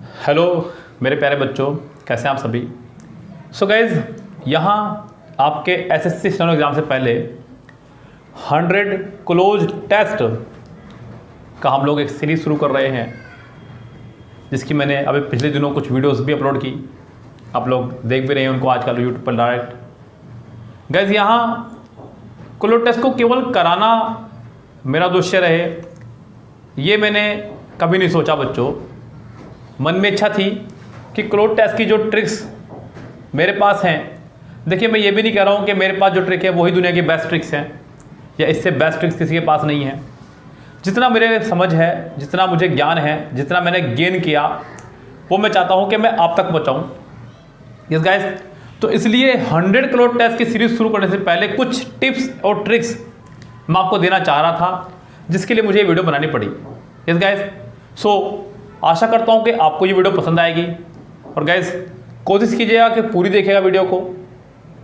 Hello मेरे प्यारे बच्चों, कैसे हैं आप सभी। सो गाइज, यहाँ आपके एसएससी स्टेनो एग्ज़ाम से पहले 100 क्लोज टेस्ट का हम लोग एक सीरीज़ शुरू कर रहे हैं, जिसकी मैंने अभी पिछले दिनों कुछ वीडियोस भी अपलोड की। आप लोग देख भी रहे हैं उनको आजकल यूट्यूब पर डायरेक्ट। गाइज, यहाँ क्लोज टेस्ट को केवल कराना मेरा उद्देश्य रहे, ये मैंने कभी नहीं सोचा बच्चों। मन में इच्छा थी कि क्लोज टेस्ट की जो ट्रिक्स मेरे पास हैं, देखिए मैं ये भी नहीं कह रहा हूँ कि मेरे पास जो ट्रिक है वही दुनिया की बेस्ट ट्रिक्स हैं या इससे बेस्ट ट्रिक्स किसी के पास नहीं है। जितना मेरे समझ है, जितना मुझे ज्ञान है, जितना मैंने गेन किया, वो मैं चाहता हूँ कि मैं आप तक पहुँचाऊँ। यस गाइस, तो इसलिए 100 क्लोज टेस्ट की सीरीज़ शुरू करने से पहले कुछ टिप्स और ट्रिक्स मैं आपको देना चाह रहा था, जिसके लिए मुझे ये वीडियो बनानी पड़ी। यस गाइस, सो आशा करता हूँ कि आपको ये वीडियो पसंद आएगी। और गाइस, कोशिश कीजिएगा कि पूरी देखिएगा वीडियो को,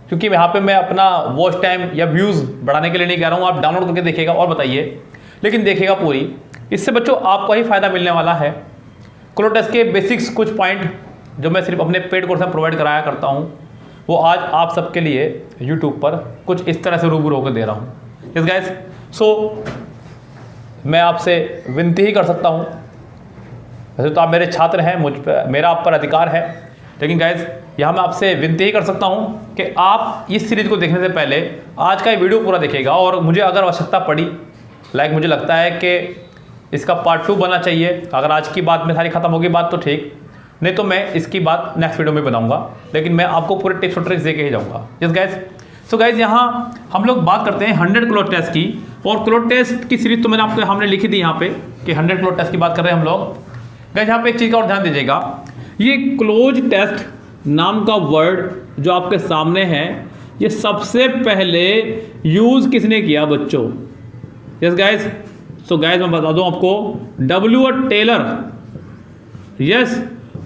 क्योंकि यहाँ पे मैं अपना वॉच टाइम या व्यूज़ बढ़ाने के लिए नहीं कह रहा हूँ। आप डाउनलोड करके देखिएगा और बताइए, लेकिन देखिएगा पूरी। इससे बच्चों आपको ही फ़ायदा मिलने वाला है। क्लोज टेस्ट के बेसिक्स कुछ पॉइंट जो मैं सिर्फ अपने पेड कोर्स में प्रोवाइड कराया करता हूँ, वो आज आप सबके लिए यूट्यूब पर कुछ इस तरह से रूबरू होकर दे रहा हूँ। यस गाइस, सो मैं आपसे विनती ही कर सकता हूँ। वैसे तो आप मेरे छात्र हैं, मुझ पर मेरा आप पर अधिकार है, लेकिन गाइज यहाँ मैं आपसे विनती ही कर सकता हूँ कि आप इस सीरीज़ को देखने से पहले आज का ये वीडियो पूरा देखिएगा। और मुझे अगर आवश्यकता पड़ी, मुझे लगता है कि इसका पार्ट 2 बनना चाहिए, अगर आज की बात में सारी ख़त्म होगी बात तो ठीक, नहीं तो मैं इसकी बात नेक्स्ट वीडियो में बनाऊँगा, लेकिन मैं आपको पूरे टिप्स और ट्रिक्स दे के ही जाऊँगा। यस गाइज, सो गाइज यहाँ हम लोग बात करते हैं 100 क्लोज टेस्ट की। और क्लोज टेस्ट की सीरीज़ तो हमने लिखी थी यहाँ पे कि 100 क्लोज टेस्ट की बात कर रहे हैं हम लोग। गाइस, यहाँ पे एक चीज़ का और ध्यान दीजिएगा, ये क्लोज टेस्ट नाम का वर्ड जो आपके सामने है, ये सबसे पहले यूज़ किसने किया बच्चों। यस गाइस, सो गाइस मैं बता दूं आपको, W. टेलर, यस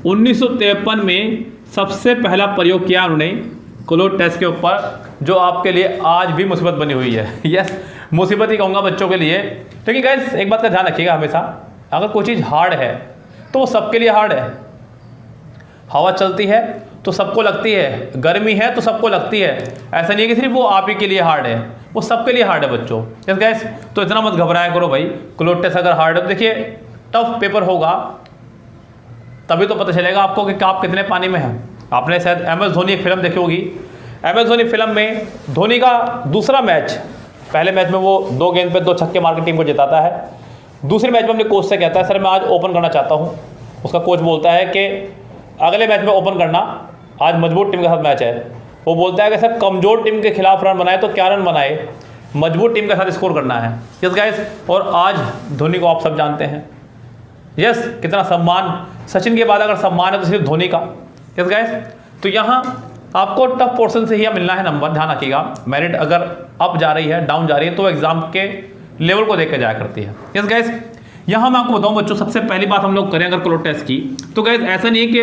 1953 में सबसे पहला प्रयोग किया उन्होंने क्लोज टेस्ट के ऊपर, जो आपके लिए आज भी मुसीबत बनी हुई है। यस, मुसीबत ही कहूँगा बच्चों के लिए। लेकिन गाइस एक बात का ध्यान रखिएगा हमेशा, अगर कोई चीज़ हार्ड है तो वो सबके लिए हार्ड है। हवा चलती है तो सबको लगती है, गर्मी है तो सबको लगती है। ऐसा नहीं है कि सिर्फ वो आप ही के लिए हार्ड है, वो सबके लिए हार्ड है बच्चों। यस गाइस, तो इतना मत घबराया करो भाई। क्लोज टेस्ट अगर हार्ड है तो देखिए टफ पेपर होगा, तभी तो पता चलेगा आपको कि आप कितने पानी में हैं। आपने शायद MS धोनी एक फिल्म देखी होगी। MS धोनी फिल्म में धोनी का दूसरा मैच, पहले मैच में वो 2 गेंद पे 2 छक्के मार के टीम को जिताता है। दूसरे मैच में अपने कोच से कहता है, सर मैं आज ओपन करना चाहता हूँ। उसका कोच बोलता है कि अगले मैच में ओपन करना, आज मजबूत टीम के साथ मैच है। वो बोलता है कि सर कमज़ोर टीम के खिलाफ रन बनाए तो क्या रन बनाए, मजबूत टीम के साथ स्कोर करना है। यस गाइस, और आज धोनी को आप सब जानते हैं। यस, कितना सम्मान, सचिन के बाद अगर सम्मान है तो सिर्फ धोनी का। यस गाइस, तो यहाँ आपको टफ पोर्शन से ही मिलना है नंबर, ध्यान रखिएगा। मेरिट अगर अप जा रही है, डाउन जा रही है, तो एग्जाम के लेवल को देख के जाया करती है। यस गाइस, यहाँ मैं आपको बताऊँ बच्चों, सबसे पहली बात हम लोग करें अगर क्लोज टेस्ट की, तो गाइस ऐसा नहीं है कि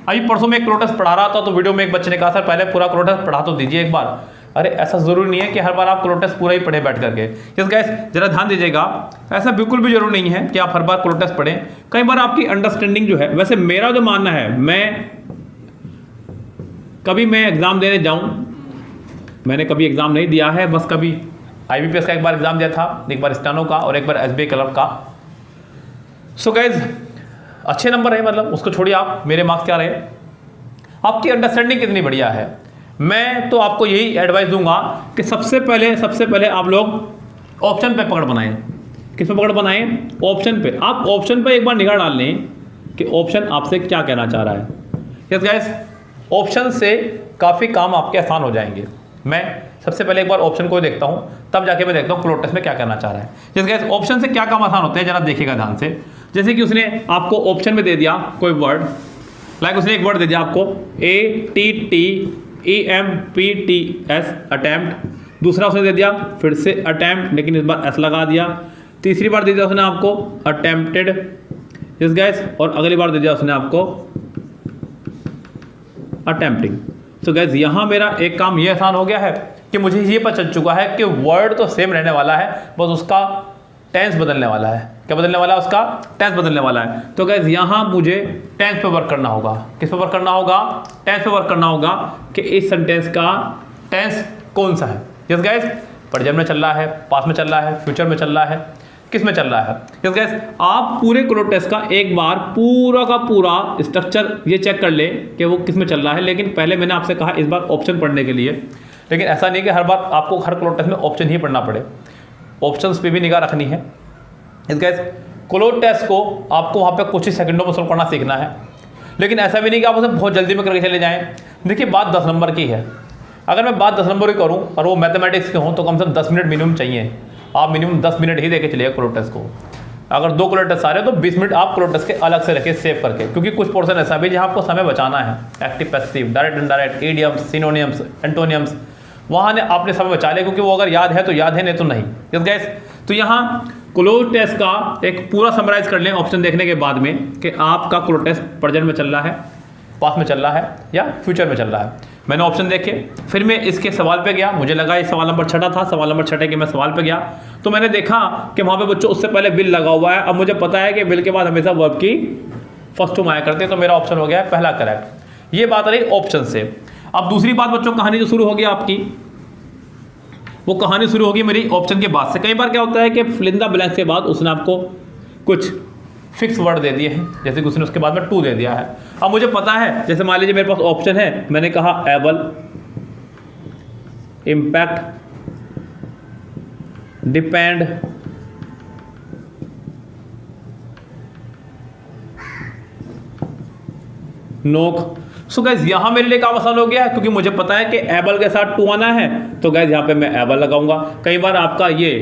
अभी परसों में एक क्लोज टेस्ट पढ़ा रहा था तो वीडियो में एक बच्चे ने कहा सर पहले पूरा क्लोज टेस्ट पढ़ा तो दीजिए एक बार। अरे ऐसा जरूरी नहीं है कि हर बार आप क्लोज टेस्ट पूरा ही पढ़े बैठ करके। यस गाइस, जरा ध्यान दीजिएगा, ऐसा बिल्कुल भी जरूरी नहीं है कि आप हर बार क्लोज टेस्ट पढ़ें। कई बार आपकी अंडरस्टैंडिंग जो है, वैसे मेरा जो मानना है, कभी मैं एग्जाम देने जाऊँ, मैंने कभी एग्जाम नहीं दिया है, बस कभी IBPS का एक बार एग्जाम दिया था, एक बार स्टेनो का और एक बार SBI क्लर्क का। सो गाइज अच्छे नंबर है, मतलब उसको छोड़िए आप, मेरे मार्क्स क्या रहे, आपकी अंडरस्टैंडिंग कितनी बढ़िया है। मैं तो आपको यही एडवाइस दूंगा कि सबसे पहले आप लोग ऑप्शन पे पकड़ बनाएं। किस पे पकड़ बनाएं? ऑप्शन पे। आप ऑप्शन पे एक बार निगाह डाल लें कि ऑप्शन आपसे क्या कहना चाह रहा है। यस गाइज, ऑप्शन से काफ़ी काम आपके आसान हो जाएंगे। मैं सबसे पहले एक बार ऑप्शन को देखता हूं, तब जाके मैं देखता हूं क्लोज टेस्ट में क्या करना चाह रहा है। जैसे गाइस ऑप्शन से क्या काम आसान होते हैं, जरा देखिएगा ध्यान से। जैसे कि उसने आपको ऑप्शन में दे दिया कोई वर्ड, उसने एक वर्ड दे दिया आपको ATTEMPTS, अटेम्प्ट। दूसरा उसने दे दिया फिर से अटेम्प्ट, लेकिन इस बार S लगा दिया। तीसरी बार दे दिया उसने आपको अटेम्प्टेड। यस गाइस, और अगली बार दे दिया उसने आपको अटेम्प्टिंग। सो गाइस, यहाँ मेरा एक काम ये आसान हो गया है कि मुझे ये पता चल चुका है कि वर्ड तो सेम रहने वाला है, बस उसका टेंस बदलने वाला है। क्या बदलने वाला है? उसका टेंस बदलने वाला है। तो गाइस यहाँ मुझे टेंस पे वर्क करना होगा। किस पे वर्क करना होगा? टेंस पे वर्क करना होगा कि इस सेंटेंस का टेंस कौन सा है। यस गाइस, प्रेजेंट में चल रहा है, पास्ट में चल रहा है, फ्यूचर में चल रहा है, किस में चल रहा है? यस गाइस, आप पूरे क्लोज टेस्ट का एक बार पूरा का पूरा स्ट्रक्चर ये चेक कर ले कि वो किस में चल रहा है। लेकिन पहले मैंने आपसे कहा इस बार ऑप्शन पढ़ने के लिए, लेकिन ऐसा नहीं कि हर बार आपको हर क्लोज टेस्ट में ऑप्शन ही पढ़ना पड़े, ऑप्शंस पे भी निगाह रखनी है। इस गाइस क्लोज टेस्ट को आपको वहाँ पे कुछ ही सेकंडों में सॉल्व करना सीखना है, लेकिन ऐसा भी नहीं कि आप उसे बहुत जल्दी में करके चले जाएं। देखिए बात 10 नंबर की है, अगर मैं बात 10 नंबर की करूँ और वो मैथमेटिक्स के हों तो कम से कम 10 मिनट मिनिमम चाहिए। आप मिनिमम 10 मिनट ही देके चलिए क्लोज टेस्ट को। अगर 2 क्लोज टेस्ट आ रहे हैं तो 20 मिनट आप क्लोज टेस्ट के अलग से रखें सेव करके, क्योंकि कुछ पोर्शन ऐसा भी जहाँ आपको समय बचाना है। Active passive, direct indirect, idioms, synonyms, एंटोनियम्स, वहाँ ने आपने समय बचा लिया, क्योंकि वो अगर याद है तो याद है, नहीं तो नहीं। यस गाइस, तो यहाँ क्लोज टेस्ट का एक पूरा समराइज कर लें ऑप्शन देखने के बाद में कि आपका क्लोज टेस्ट प्रेजेंट में चल रहा है, पास्ट में चल रहा है या फ्यूचर में चल रहा है। मैंने ऑप्शन देखे, फिर मैं इसके सवाल पे गया, मुझे लगा ये सवाल नंबर 6 था, सवाल नंबर 6 के मैं सवाल पे गया तो मैंने देखा कि वहाँ पे बच्चों उससे पहले विल लगा हुआ है। अब मुझे पता है कि विल के बाद हमेशा वर्ब की फर्स्ट फॉर्म आया करते हैं, तो मेरा ऑप्शन हो गया है पहला करेक्ट। ये बात रही ऑप्शन से। अब दूसरी बात बच्चों, कहानी जो शुरू होगी आपकी, वो कहानी शुरू होगी मेरी ऑप्शन के बाद से। कई बार क्या होता है कि फिल इन द ब्लैंक्स के बाद उसने आपको कुछ फिक्स वर्ड दे दिए हैं, जैसे कि उसने उसके बाद में टू दे दिया है। अब मुझे पता है, जैसे मान लीजिए मेरे पास ऑप्शन है, मैंने कहा एबल, इम्पैक्ट, डिपेंड, नोक। सो गाइज यहाँ मेरे लिए काम आसान हो गया है, क्योंकि मुझे पता है कि एबल के साथ टू आना है, तो गाइज यहाँ पे मैं एबल लगाऊंगा। कई बार आपका ये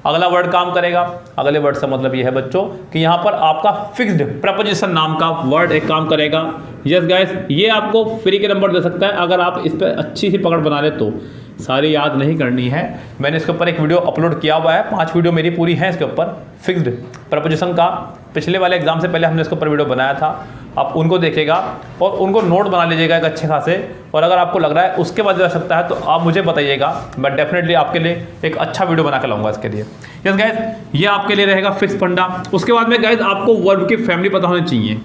अगला वर्ड काम करेगा। अगले वर्ड से मतलब ये है बच्चों कि यहाँ पर आपका फिक्स्ड प्रपोजिशन नाम का वर्ड एक काम करेगा। यस गाइस, ये आपको फ्री के नंबर दे सकता है अगर आप इस पर अच्छी सी पकड़ बना ले तो। सारी याद नहीं करनी है, मैंने इसके ऊपर एक वीडियो अपलोड किया हुआ है, 5 वीडियो मेरी पूरी है इसके ऊपर फिक्स्ड प्रपोजिशन का। पिछले वाले एग्जाम से पहले हमने इसके ऊपर वीडियो बनाया था, आप उनको देखिएगा और उनको नोट बना लीजिएगा एक अच्छे खासे। और अगर आपको लग रहा है उसके बाद जा सकता है तो आप मुझे बताइएगा, मैं डेफिनेटली आपके लिए एक अच्छा वीडियो बना के लाऊंगा इसके लिए। यस गाइस, ये आपके लिए रहेगा फिक्स फंडा। उसके बाद में गाइस आपको वर्ब की फैमिली पता होनी चाहिए।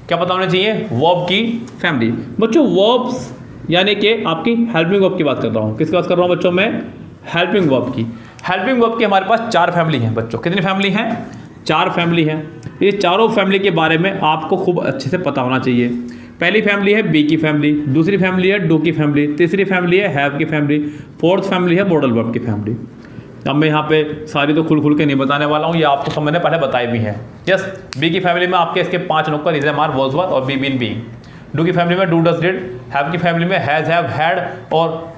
क्या पता होना चाहिए? वर्ब की फैमिली। बच्चों वर्ब्स यानी कि आपकी हेल्पिंग वर्ब की बात कर रहा हूँ। किसकी बात कर रहा हूँ बच्चों? मैं हेल्पिंग वर्ब की। हेल्पिंग वर्ब की हमारे पास 4 फैमिली हैं बच्चों। कितनी फैमिली हैं? 4 फैमिली हैं। ये चारों फैमिली के बारे में आपको खूब अच्छे से पता होना चाहिए। पहली फैमिली है बी की फैमिली, दूसरी फैमिली है डू की फैमिली, तीसरी फैमिली है हैव की फैमिली, फोर्थ फैमिली है मॉडल वर्ब की फैमिली। अब मैं यहाँ पे सारी तो खुल के नहीं बताने वाला हूँ, ये आपको सब मैंने पहले बताई भी है। यस, बी की फैमिली में आपके इसके 5 नौकर is am are was were और बी बीन बीइंग। डू की फैमिली में डू डज डिड, हैव की फैमिली में हैज हैव हैड, और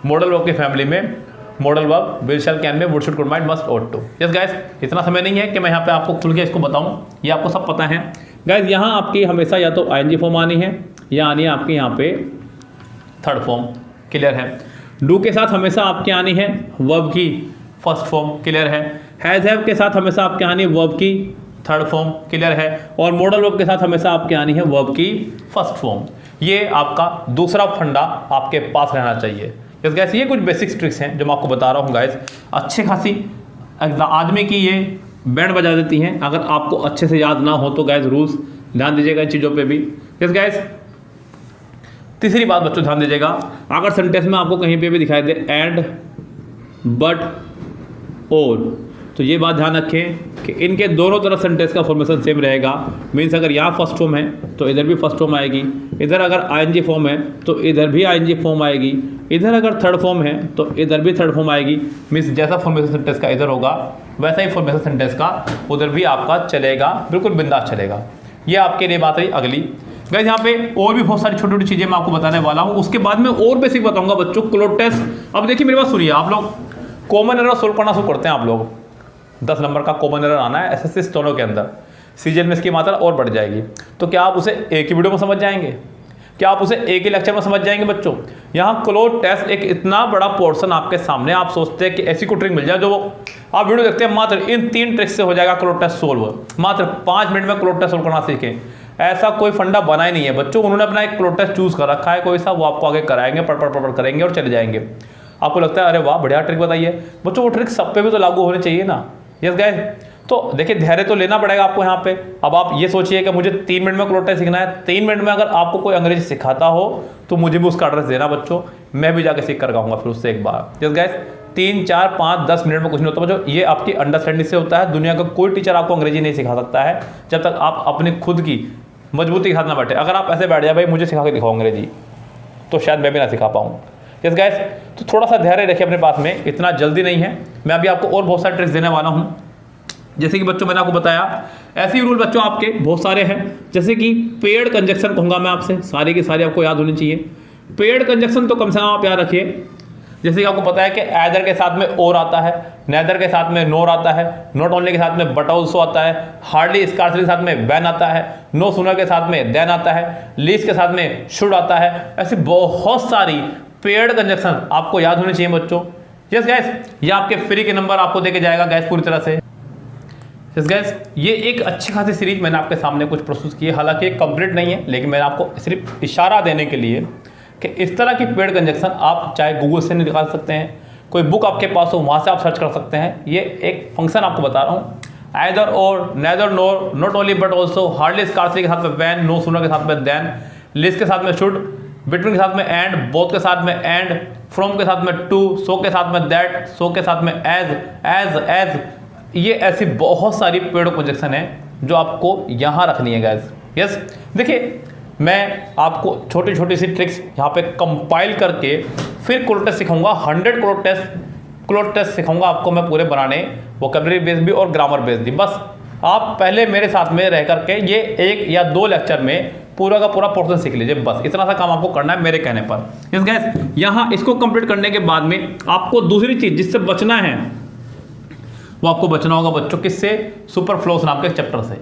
मॉडल वर्ब की फैमिली में modal verb will shall can may would should could might must ought to. Yes guys, इतना समय नहीं है कि मैं यहाँ पे आपको खुल के इसको बताऊँ, ये आपको सब पता है। गाइस यहाँ आपकी हमेशा या तो आईएनजी फॉर्म आनी है या आनी है आपकी यहाँ पे थर्ड फॉर्म। क्लियर है? डू के साथ हमेशा आपकी आनी है वर्ब की फर्स्ट फॉर्म। क्लियर है? हैज हैव के साथ हमेशा आपकी आनी वर्ब की थर्ड फॉर्म। क्लियर है? और मॉडल वर्ब के साथ हमेशा आपकी आनी है वर्ब की फर्स्ट फॉर्म। ये आपका दूसरा फंडा आपके पास रहना चाहिए। यस गाइस, ये कुछ बेसिक्स ट्रिक्स हैं जो मैं आपको बता रहा हूँ गाइस, अच्छे खासी आदमी की ये बैंड बजा देती हैं। अगर आपको अच्छे से याद ना हो तो गाइस रूल्स ध्यान दीजिएगा इन चीज़ों पे भी। यस गाइस, तीसरी बात बच्चों ध्यान दीजिएगा, अगर सेंटेंस में आपको कहीं पे भी दिखाई दे एंड, बट, और, तो ये बात ध्यान रखें कि इनके दोनों तरफ सेंटेंस का फॉर्मेशन सेम रहेगा। मीन्स अगर यहाँ फर्स्ट फॉर्म है तो इधर भी फर्स्ट फॉर्म आएगी, इधर अगर आईएनजी फॉर्म है तो इधर भी आईएनजी फॉर्म आएगी, इधर अगर थर्ड फॉर्म है तो इधर भी थर्ड फॉर्म आएगी। मीन्स जैसा फॉर्मेशन सेंटेंस का इधर होगा वैसा ही फॉर्मेशन सेंटेंस का उधर भी आपका चलेगा, बिल्कुल बिंदास चलेगा। ये आपके लिए बात रही अगली। गाइस यहाँ पे और भी बहुत सारी छोटी छोटी चीज़ें मैं आपको बताने वाला हूँ, उसके बाद में और बेसिक बताऊंगा बच्चों क्लोज टेस्ट। अब देखिए मेरी बात सुनिए, आप लोग कॉमन एरर सोल्व करना शुरू करते हैं। आप लोग 10 नंबर का कॉमन एरर आना है एसएससी स्टेनो के अंदर, सीजन में इसकी मात्रा और बढ़ जाएगी। तो क्या आप उसे एक ही वीडियो में समझ जाएंगे? क्या आप उसे एक ही लेक्चर में समझ जाएंगे बच्चों? यहाँ क्लोज टेस्ट एक इतना बड़ा पोर्शन आपके सामने, आप सोचते हैं कि ऐसी कोई ट्रिक मिल जाए जो आप वीडियो देखते हैं मात्र इन 3 ट्रिक्स से हो जाएगा क्लोज टेस्ट सोल्व, मात्र 5 मिनट में क्लोज टेस्ट सोल्व करना सीखें। ऐसा कोई फंडा बना ही नहीं है बच्चों। उन्होंने अपना एक क्लोज टेस्ट चूज कर रखा है कोई सा, वो आपको आगे कराएंगे, पढ़ करेंगे और चले जाएंगे। आपको लगता है अरे वाह बढ़िया ट्रिक बताइए बच्चों, वो ट्रिक सब पे भी तो लागू होनी चाहिए ना। यस गाइस, तो देखिए धैर्य तो लेना पड़ेगा आपको यहाँ पे। अब आप ये सोचिए कि मुझे 3 मिनट में क्लोटेस्ट सीखना है, 3 मिनट में अगर आपको कोई अंग्रेजी सिखाता हो तो मुझे भी उसका एड्रेस देना बच्चों, मैं भी जाके सीख कर आऊँगा फिर उससे एक बार। यस गाइस, 3, 4, 5, 10 मिनट में कुछ नहीं होता बच्चों, ये आपकी अंडरस्टैंडिंग से होता है। दुनिया का कोई टीचर आपको अंग्रेजी नहीं सिखा सकता है जब तक आप अपनी खुद की मजबूती के साथ ना बैठे। अगर आप ऐसे बैठ जाए भाई मुझे सिखा के दिखाओ अंग्रेजी, तो शायद मैं भी ना सिखा पाऊँ। यस गाइस, तो थोड़ा सा धैर्य रखिए अपने पास में, इतना जल्दी नहीं है। मैं अभी आपको और बहुत सारे ट्रिक्स देने वाला हूँ। जैसे कि बच्चों मैंने आपको बताया, ऐसे ही रूल बच्चों आपके बहुत सारे हैं। जैसे कि पेड कंजक्शन कहूँगा मैं आपसे, सारी की सारी आपको याद होनी चाहिए। पेड कंजक्शन तो कम से कम आप याद रखिए। जैसे कि आपको पता है कि एदर के साथ में और आता है, नेदर के साथ में नोर आता है, नॉट ओनली के साथ में बट ऑल्सो आता है, हार्डली स्कार्सली के साथ में वैन आता है, नो सूनर के साथ में देन आता है, लीस्ट के साथ में शुड आता है। ऐसी बहुत सारी पेड कंजक्शन आपको याद होनी चाहिए बच्चों। यस गैस, ये आपके फ्री के नंबर आपको देके जाएगा गैस पूरी तरह से। यस गैस, ये एक अच्छी खासी सीरीज मैंने आपके सामने कुछ प्रस्तुत की है, हालांकि कंप्लीट नहीं है, लेकिन मैंने आपको सिर्फ इशारा देने के लिए कि इस तरह की पेड कंजक्शन आप चाहे गूगल से निकाल सकते हैं, कोई बुक आपके पास हो वहाँ से आप सर्च कर सकते हैं। ये एक फंक्शन आपको बता रहा हूँ, either or, neither nor, not only but also, hardly scarcely के साथ में वैन, नो सूनर के साथ में देन, लिस्ट के साथ में शुड, बिटवीन के साथ में एंड, बोथ के साथ में एंड, फ्रॉम के साथ में टू, सो के साथ में दैट, सो के साथ में एज। ये ऐसी बहुत सारी पेड कंजक्शन है जो आपको यहाँ रखनी है गाइस। यस, देखिए मैं आपको छोटी छोटी सी ट्रिक्स यहाँ पे कंपाइल करके फिर क्लोट टेस्ट सिखाऊंगा। 100 क्लोट टेस्ट सिखाऊंगा आपको मैं पूरे बनाने, वोकैबुलरी बेस भी और ग्रामर बेस भी। बस आप पहले मेरे साथ में रह करके ये 1 या 2 लेक्चर में पूरा का पूरा पोर्शन सीख लीजिए, बस इतना सा काम आपको करना है मेरे कहने पर। यस गाइस, यहाँ इसको कंप्लीट करने के बाद में आपको दूसरी चीज जिससे बचना है वो आपको बचना होगा बच्चों, किससे? सुपरफ्लोस नाम के चैप्टर से।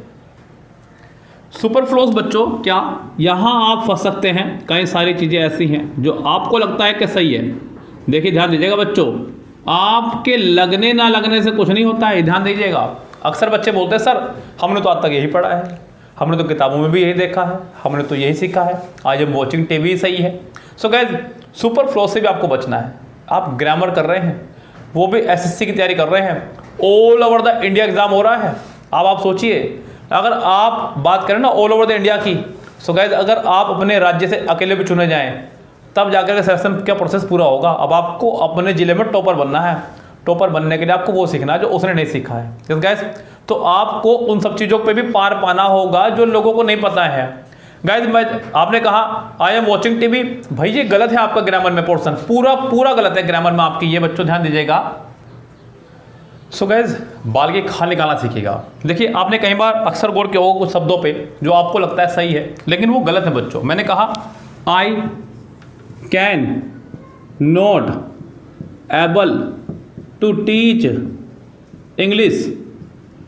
सुपरफ्लोस बच्चों क्या, यहाँ आप फंस सकते हैं। कई सारी चीज़ें ऐसी हैं जो आपको लगता है कि सही है। देखिए ध्यान दीजिएगा बच्चों, आपके लगने ना लगने से कुछ नहीं होता है, ध्यान दीजिएगा। अक्सर बच्चे बोलते हैं सर हमने तो आज तक यही पढ़ा है, हमने तो किताबों में भी यही देखा है, हमने तो यही सीखा है, आज हम वॉचिंग टीवी सही है। सो गाइस, सुपरफ्लोस से भी आपको बचना है। आप ग्रामर कर रहे हैं, वो भी एसएससी की तैयारी कर रहे हैं, all over the India exam हो रहा है। अब आप सोचिए, अगर आप बात करें ना ऑल ओवर द इंडिया की, सो गाइस अगर आप अपने राज्य से अकेले भी चुने जाएं तब जाकर के सिलेक्शन का प्रोसेस पूरा होगा। अब आपको अपने जिले में टॉपर बनना है, टॉपर बनने के लिए आपको वो सीखना है जो उसने नहीं सीखा है। यस गाइस, तो आपको उन सब चीज़ों पे भी पार पाना होगा जो लोगों को नहीं पता है। गाइस आपने कहा आई एम वॉचिंग टीवी, भाई ये गलत है आपका ग्रामर में पोर्शन, पूरा गलत है ग्रामर में आपकी, ये बच्चों ध्यान दीजिएगा। सो गाइस, बाल की खाल निकालना सीखिएगा। देखिए आपने कई बार अक्सर गौर किया होगा कुछ शब्दों पे जो आपको लगता है सही है लेकिन वो गलत है बच्चों। मैंने कहा I can not able to teach English.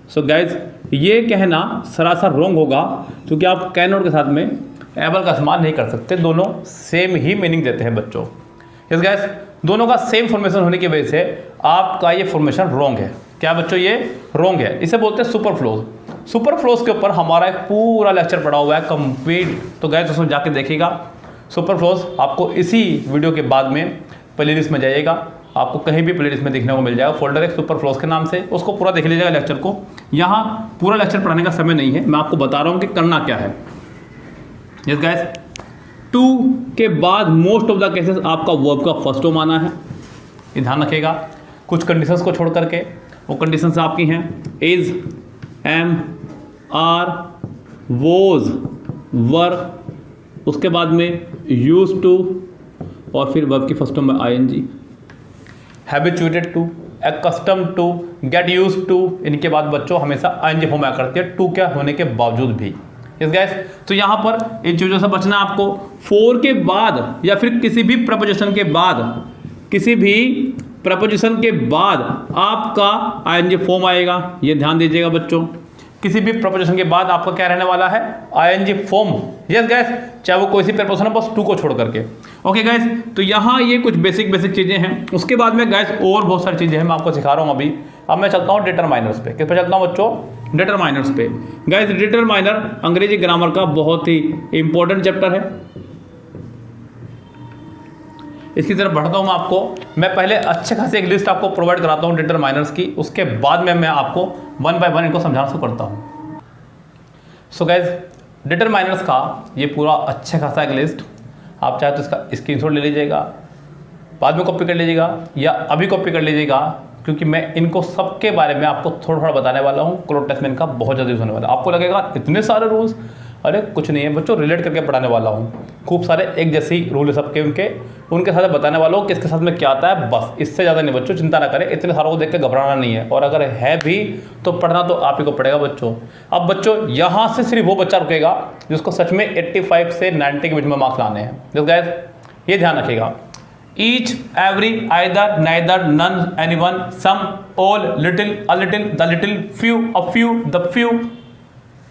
So guys ये कहना सरासर रॉन्ग होगा, क्योंकि आप कैन नॉट के साथ में एबल का इस्तेमाल नहीं कर सकते, दोनों सेम ही मीनिंग देते हैं बच्चों। यस गाइस, दोनों का सेम फॉर्मेशन होने की वजह से आपका ये फॉर्मेशन रॉन्ग है। क्या बच्चों? ये रॉन्ग है, इसे बोलते हैं सुपरफ्लोस। सुपरफ्लोस के ऊपर हमारा एक पूरा लेक्चर पड़ा हुआ है कंप्लीट, तो गाइस उसमें जाके देखिएगा। सुपरफ्लोस आपको इसी वीडियो के बाद में प्लेलिस्ट में जाइएगा, आपको कहीं भी प्लेलिस्ट में देखने को मिल जाएगा, फोल्डर एक सुपरफ्लोस के नाम से, उसको पूरा देख लीजिएगा लेक्चर को। यहाँ पूरा लेक्चर पढ़ाने का समय नहीं है, मैं आपको बता रहा हूँ कि करना क्या है। यस गाइस, टू के बाद मोस्ट ऑफ द केसेस आपका वर्ब का फर्स्ट फॉर्म आना है, ये ध्यान रखिएगा। कुछ कंडीशंस को छोड़ करके, वो कंडीशंस आपकी हैं is, am, are, was, were, उसके बाद में यूज टू, और फिर वर्ब की फर्स्ट फॉर्म में ING. Habituated to, accustom to, get use to, इनके बाद बच्चों हमेशा आईएनजी फॉर्म आया करती है टू क्या होने के बावजूद भी। यस गाइस, तो यहाँ पर इन चीज़ों से बचना आपको। फोर के बाद या फिर किसी भी प्रपोजिशन के बाद, किसी भी प्रपोजिशन के बाद आपका आईएनजी फॉर्म आएगा, ये ध्यान दीजिएगा बच्चों। किसी भी प्रपोजिशन के बाद आपका क्या रहने वाला है? ING form. यस गाइस, चाहे वो कोई सी प्रपोजिशन हो, बस टू को छोड़ करके। ओके गाइस, तो यहाँ ये कुछ बेसिक चीज़ें हैं। उसके बाद में गाइस और बहुत सारी चीज़ें हैं मैं आपको सिखा रहा हूँ अभी। अब मैं चलता हूँ डिटरमाइनर्स पे। किस पे चलता हूँ बच्चों? डिटरमाइनर्स पे। गाइस डिटरमाइनर अंग्रेजी ग्रामर का बहुत ही इंपॉर्टेंट चैप्टर है। इसकी तरफ बढ़ता हूँ मैं पहले अच्छे खासे एक लिस्ट आपको प्रोवाइड कराता हूँ डिटरमाइनर्स की, उसके बाद में मैं आपको वन बाय वन इनको समझाना शुरू करता हूँ। सो गाइज, डिटरमाइनर्स का ये पूरा अच्छा खासा एक लिस्ट, आप चाहे तो इसका स्क्रीनशॉट ले लीजिएगा, बाद में कॉपी कर लीजिएगा या अभी कॉपी कर लीजिएगा, क्योंकि मैं इनको सबके बारे में आपको थोड़ा थोड़ा बताने वाला हूँ। क्लोज टेस्ट में इनका बहुत ज़्यादा यूज़ होने वाला है। आपको लगेगा इतने सारे रूल्स, अरे कुछ नहीं है बच्चों, रिलेट करके पढ़ाने वाला हूँ। खूब सारे एक जैसे ही रूल है सबके, उनके साथ बताने वाला हूँ किसके साथ में क्या आता है, बस इससे ज़्यादा नहीं बच्चों, चिंता ना करें, इतने सारों को देख के घबराना नहीं है। और अगर है भी तो पढ़ना तो आप ही को पड़ेगा बच्चों। अब बच्चों यहाँ से सिर्फ वो बच्चा रुकेगा जिसको सच में 85 से 90 के बीच में मार्क्स लाने हैं। जस्ट गाइस, ये ध्यान रखिएगा, each, every, either, neither, none, anyone, some, all, little, a little, the little, few, a few, the few,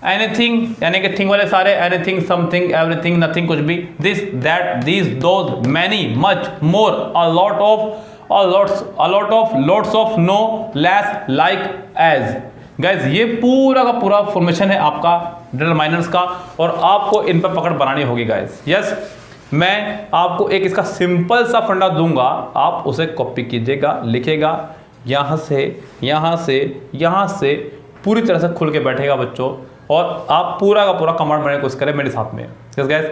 anything, यानी कि थिंग वाले सारे, anything, something, everything, nothing, कुछ भी, this, that, these, those, many, much, more, a lot of, lots of, no, less, like, as। Guys, ये पूरा का पूरा फॉर्मेशन है आपका डिटरमाइनर्स का, और आपको इन पर पकड़ बनानी होगी गाइज। यस, मैं आपको एक इसका सिंपल सा फंडा दूंगा, आप उसे कॉपी कीजिएगा, लिखिएगा, यहाँ से यहाँ से यहाँ से पूरी तरह से खुल के बैठेगा बच्चों, और आप पूरा का पूरा कमांड बनाने की कोशिश करें मेरे साथ में। यस गाइस,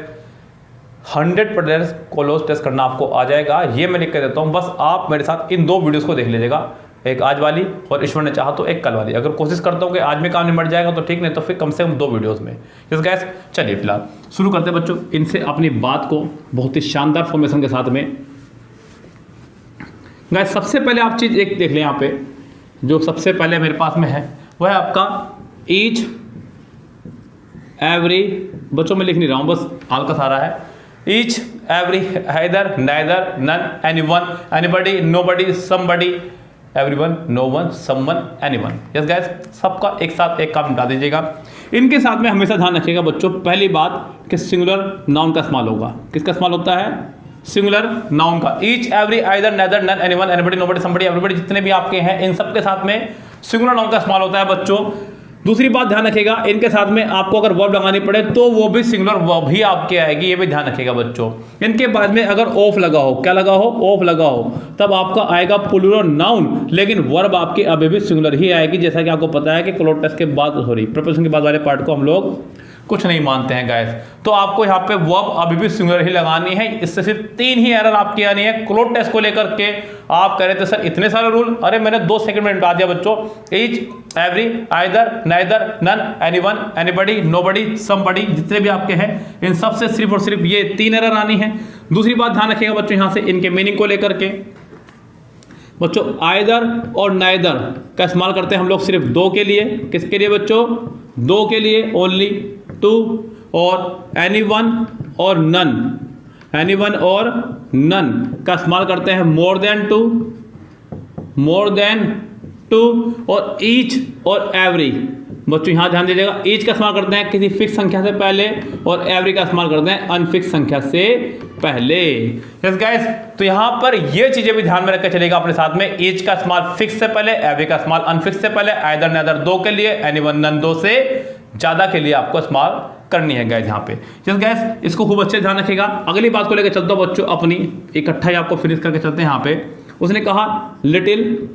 100% क्लोज टेस्ट करना आपको आ जाएगा, ये मैं लिख के देता हूँ। बस आप मेरे साथ इन 2 वीडियोस को देख लीजिएगा, एक आज वाली और ईश्वर ने चाहा तो एक कल वाली। अगर कोशिश करता हूँ कि आज में काम निपट जाएगा तो ठीक, नहीं तो फिर कम से कम 2 वीडियोस में। यस गाइस, चलिए फिलहाल शुरू करते हैं बच्चों इनसे अपनी बात को बहुत ही शानदार फॉर्मेशन के साथ में। गाइस, सबसे पहले आप चीज़ एक देख लें, यहाँ पे जो सबसे पहले मेरे पास में है वह है आपका ईच, एवरी। बच्चों मैं लिख नहीं रहा हूँ, बस हल्का सारा है। Each, every, either, neither, none, anyone, anybody, nobody, somebody, everyone, no one, someone, anyone. Yes guys, सबका एक साथ एक काम निपटा दीजिएगा। इनके साथ में हमेशा ध्यान रखिएगा बच्चों, पहली बात कि सिंगुलर नाउन का इस्तेमाल होगा। किसका इस्तेमाल होता है? सिंगुलर नाउन का। Each, every, either, neither, none, anyone, anybody, nobody, somebody, everybody, जितने भी आपके हैं इन सबके साथ में सिंगुलर नाउन का इस्तेमाल होता है बच्चों। दूसरी बात ध्यान रखिएगा, इनके साथ में आपको अगर वर्ब लगानी पड़े तो वो भी सिंगुलर वर्ब ही आपके आएगी, ये भी ध्यान रखिएगा बच्चों। इनके बाद में अगर ऑफ लगा हो, क्या लगा हो? ऑफ लगा हो, तब आपका आएगा प्लूरल नाउन, लेकिन वर्ब आपकी अभी भी सिंगुलर ही आएगी। जैसा कि आपको पता है कि क्लोज टेस्ट के बाद, सॉरी, प्रीपोजिशन के बाद वाले पार्ट को हम लोग कुछ नहीं मानते हैं गाइस, तो आपको यहाँ पे वर्ब अभी भी सिंगुलर ही लगानी है। इससे सिर्फ 3 ही एरर आपकी आनी है क्लोज टेस्ट को लेकर के। आप कह रहे थे सर इतने सारे रूल, अरे मैंने 2 सेकंड में निपटा दिया बच्चों। Each, every, either, neither, none, anyone, anybody, nobody, somebody, जितने भी आपके हैं इन सब से सिर्फ और सिर्फ ये 3 एरर आनी है। दूसरी बात ध्यान रखिएगा बच्चों, यहाँ से इनके मीनिंग को लेकर के बच्चों, आइदर और नाइदर का इस्तेमाल करते हैं हम लोग सिर्फ 2 के लिए। किसके लिए बच्चों? 2 के लिए, ओनली 2। और एनीवन और नन, एनीवन और नन का इस्तेमाल करते हैं मोर देन 2, मोर देन 2। और ईच और एवरी बच्चों यहाँ ध्यान दीजिएगा, ईच का इस्तेमाल करते हैं किसी फिक्स संख्या से पहले, और एवरी का इस्तेमाल करते हैं अनफिक्स संख्या से पहले। यस गाइस, तो यहाँ पर ये चीजें भी ध्यान में रखकर चलेगा अपने साथ में। ईच का इस्तेमाल फिक्स से पहले, एवरी का इस्तेमाल अनफिक्स से पहले, आइदर नाइदर 2 के लिए, एनीवन नन 2 से ज्यादा के लिए आपको इस्तेमाल करनी है गाइस यहाँ पे। यस गाइस, इसको खूब अच्छे ध्यान रखिएगा। अगली बात को लेकर चलता हूँ बच्चों, अपनी इकट्ठा ही आपको फिनिश करके चलते हैं। यहाँ पे उसने कहा little,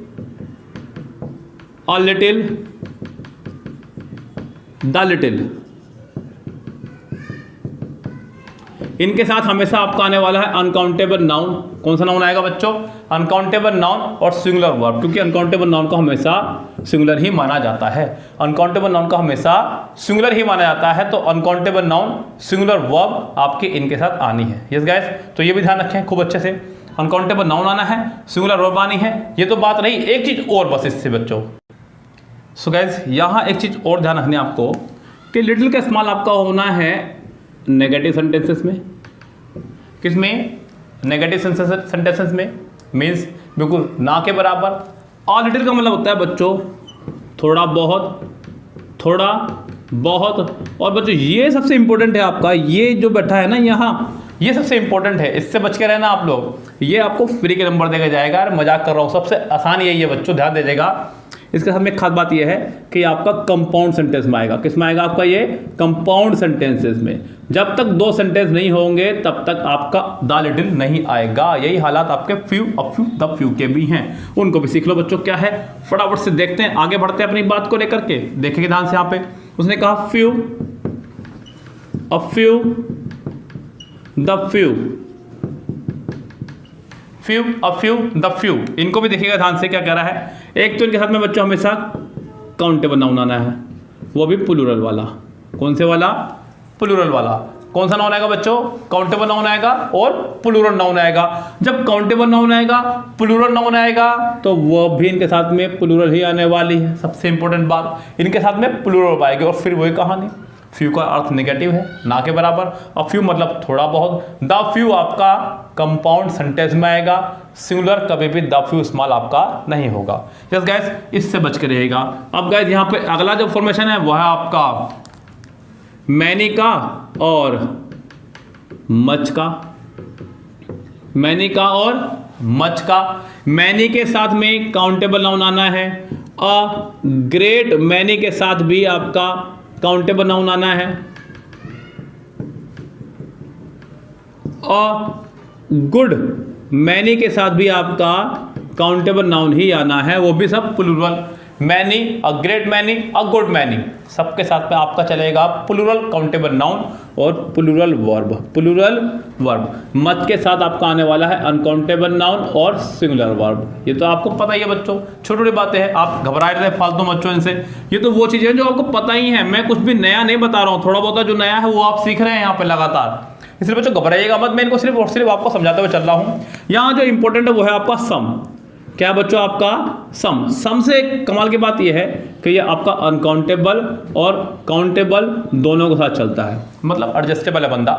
a little, the little. इनके साथ हमेशा आपका आने वाला है अनकाउंटेबल नाउन। कौन सा नाउन आएगा बच्चों? अनकाउंटेबल नाउन और सिंगुलर वर्ब, क्योंकि अनकाउंटेबल नाउन को हमेशा सिंगुलर ही माना जाता है। अनकाउंटेबल नाउन का हमेशा सिंगुलर ही माना जाता है, तो अनकाउंटेबल नाउन, सिंगुलर वर्ब आपके इनके साथ आनी है। यस गाइस, तो ये भी ध्यान रखें खूब अच्छे से, अनकाउंटेबल नाउन आना है, सिंगुलर वर्ब आनी है। ये तो बात रही, एक चीज और बस इससे बच्चों। सो गाइस, यहाँ एक चीज और ध्यान रखनी है आपको कि लिटिल का इस्तेमाल आपका होना है नेगेटिव सेंटेंसेस में। किसमें? नेगेटिव सेंटेंसेस में, मीन्स बिल्कुल ना के बराबर। और लिटिल का मतलब होता है बच्चों थोड़ा बहुत, थोड़ा बहुत। और बच्चों ये सबसे इंपॉर्टेंट है आपका, ये जो बैठा है ना यहाँ, ये सबसे इंपॉर्टेंट है, इससे बच के रहना आप लोग। ये आपको फ्री के नंबर देगा जाएगा। मजाक कर रहा हूँ, सबसे आसान यही है बच्चों, ध्यान दीजिएगा। इसके साथ में एक खास बात यह है कि ये आपका कंपाउंड सेंटेंस में आएगा। किस में आएगा आपका ये? कंपाउंड सेंटेंसेस में। जब तक दो सेंटेंस नहीं होंगे तब तक आपका द लिटिल नहीं आएगा। यही हालात आपके few, a few, the few के भी हैं। उनको भी सीख लो बच्चों। क्या है फटाफट से देखते हैं, आगे बढ़ते हैं अपनी बात को लेकर के। देखेंगे ध्यान से। यहाँ पे उसने कहा few, a few, the few, few, a few, the few. इनको भी देखिएगा ध्यान से क्या कह रहा है। एक तो इनके साथ में बच्चों हमेशा काउंटेबल नाउन आना है, वो भी प्लूरल वाला। कौन से वाला? प्लूरल वाला। कौन सा नाउन आएगा बच्चों? काउंटेबल नाउन आएगा और प्लूरल नाउन आएगा। जब काउंटेबल नाउन आएगा, प्लूरल नाउन आएगा, तो वो भी इनके साथ में प्लूरल ही आने वाली है। सबसे इंपॉर्टेंट बात, इनके साथ में प्लूरल आएगी। और फिर वही कहानी, फ्यू का अर्थ नेगेटिव है, ना के बराबर। अब फ्यू मतलब थोड़ा बहुत। द फ्यू आपका कंपाउंड सेंटेंस में आएगा। सिंगुलर कभी भी द फ्यू स्मॉल आपका नहीं होगा। यस गाइस, इससे बच के रहेगा। अब गाइस यहाँ पे अगला जो फॉर्मेशन है वह है आपका मैनी का और मच का। मैनी का और मच का। मैनी के साथ में काउंटेबल नाउन आना है। अ ग्रेट मैनी के साथ भी आपका काउंटेबल नाउन आना है। और गुड मैनी के साथ भी आपका काउंटेबल नाउन ही आना है, वो भी सब plural. Many, a great many, a good many, सबके साथ में आपका चलेगा प्लूरल काउंटेबल नाउन और प्लूरल वर्ब। Plural verb. मत के साथ आपका आने वाला है अनकाउंटेबल नाउन और सिंगुलर वर्ब। ये तो आपको पता ही है बच्चों, छोटी छोटी बातें हैं, आप घबराए रहे फालतू बच्चों इनसे। ये तो वो चीज़ें हैं जो आपको पता ही है। मैं कुछ भी नया नहीं बता रहा हूँ, थोड़ा बहुत जो नया है वो आप सीख रहे हैं यहाँ पे लगातार। इसलिए बच्चों घबराइएगा मत, मैं इनको सिर्फ और सिर्फ आपको समझाते हुए चल रहा हूँ। यहाँ जो इंपॉर्टेंट है वो है आपका सम। क्या है बच्चों? आपका सम। सम से कमाल की बात यह है कि ये आपका अनकाउंटेबल और काउंटेबल दोनों के साथ चलता है। मतलब एडजस्टेबल है बंदा,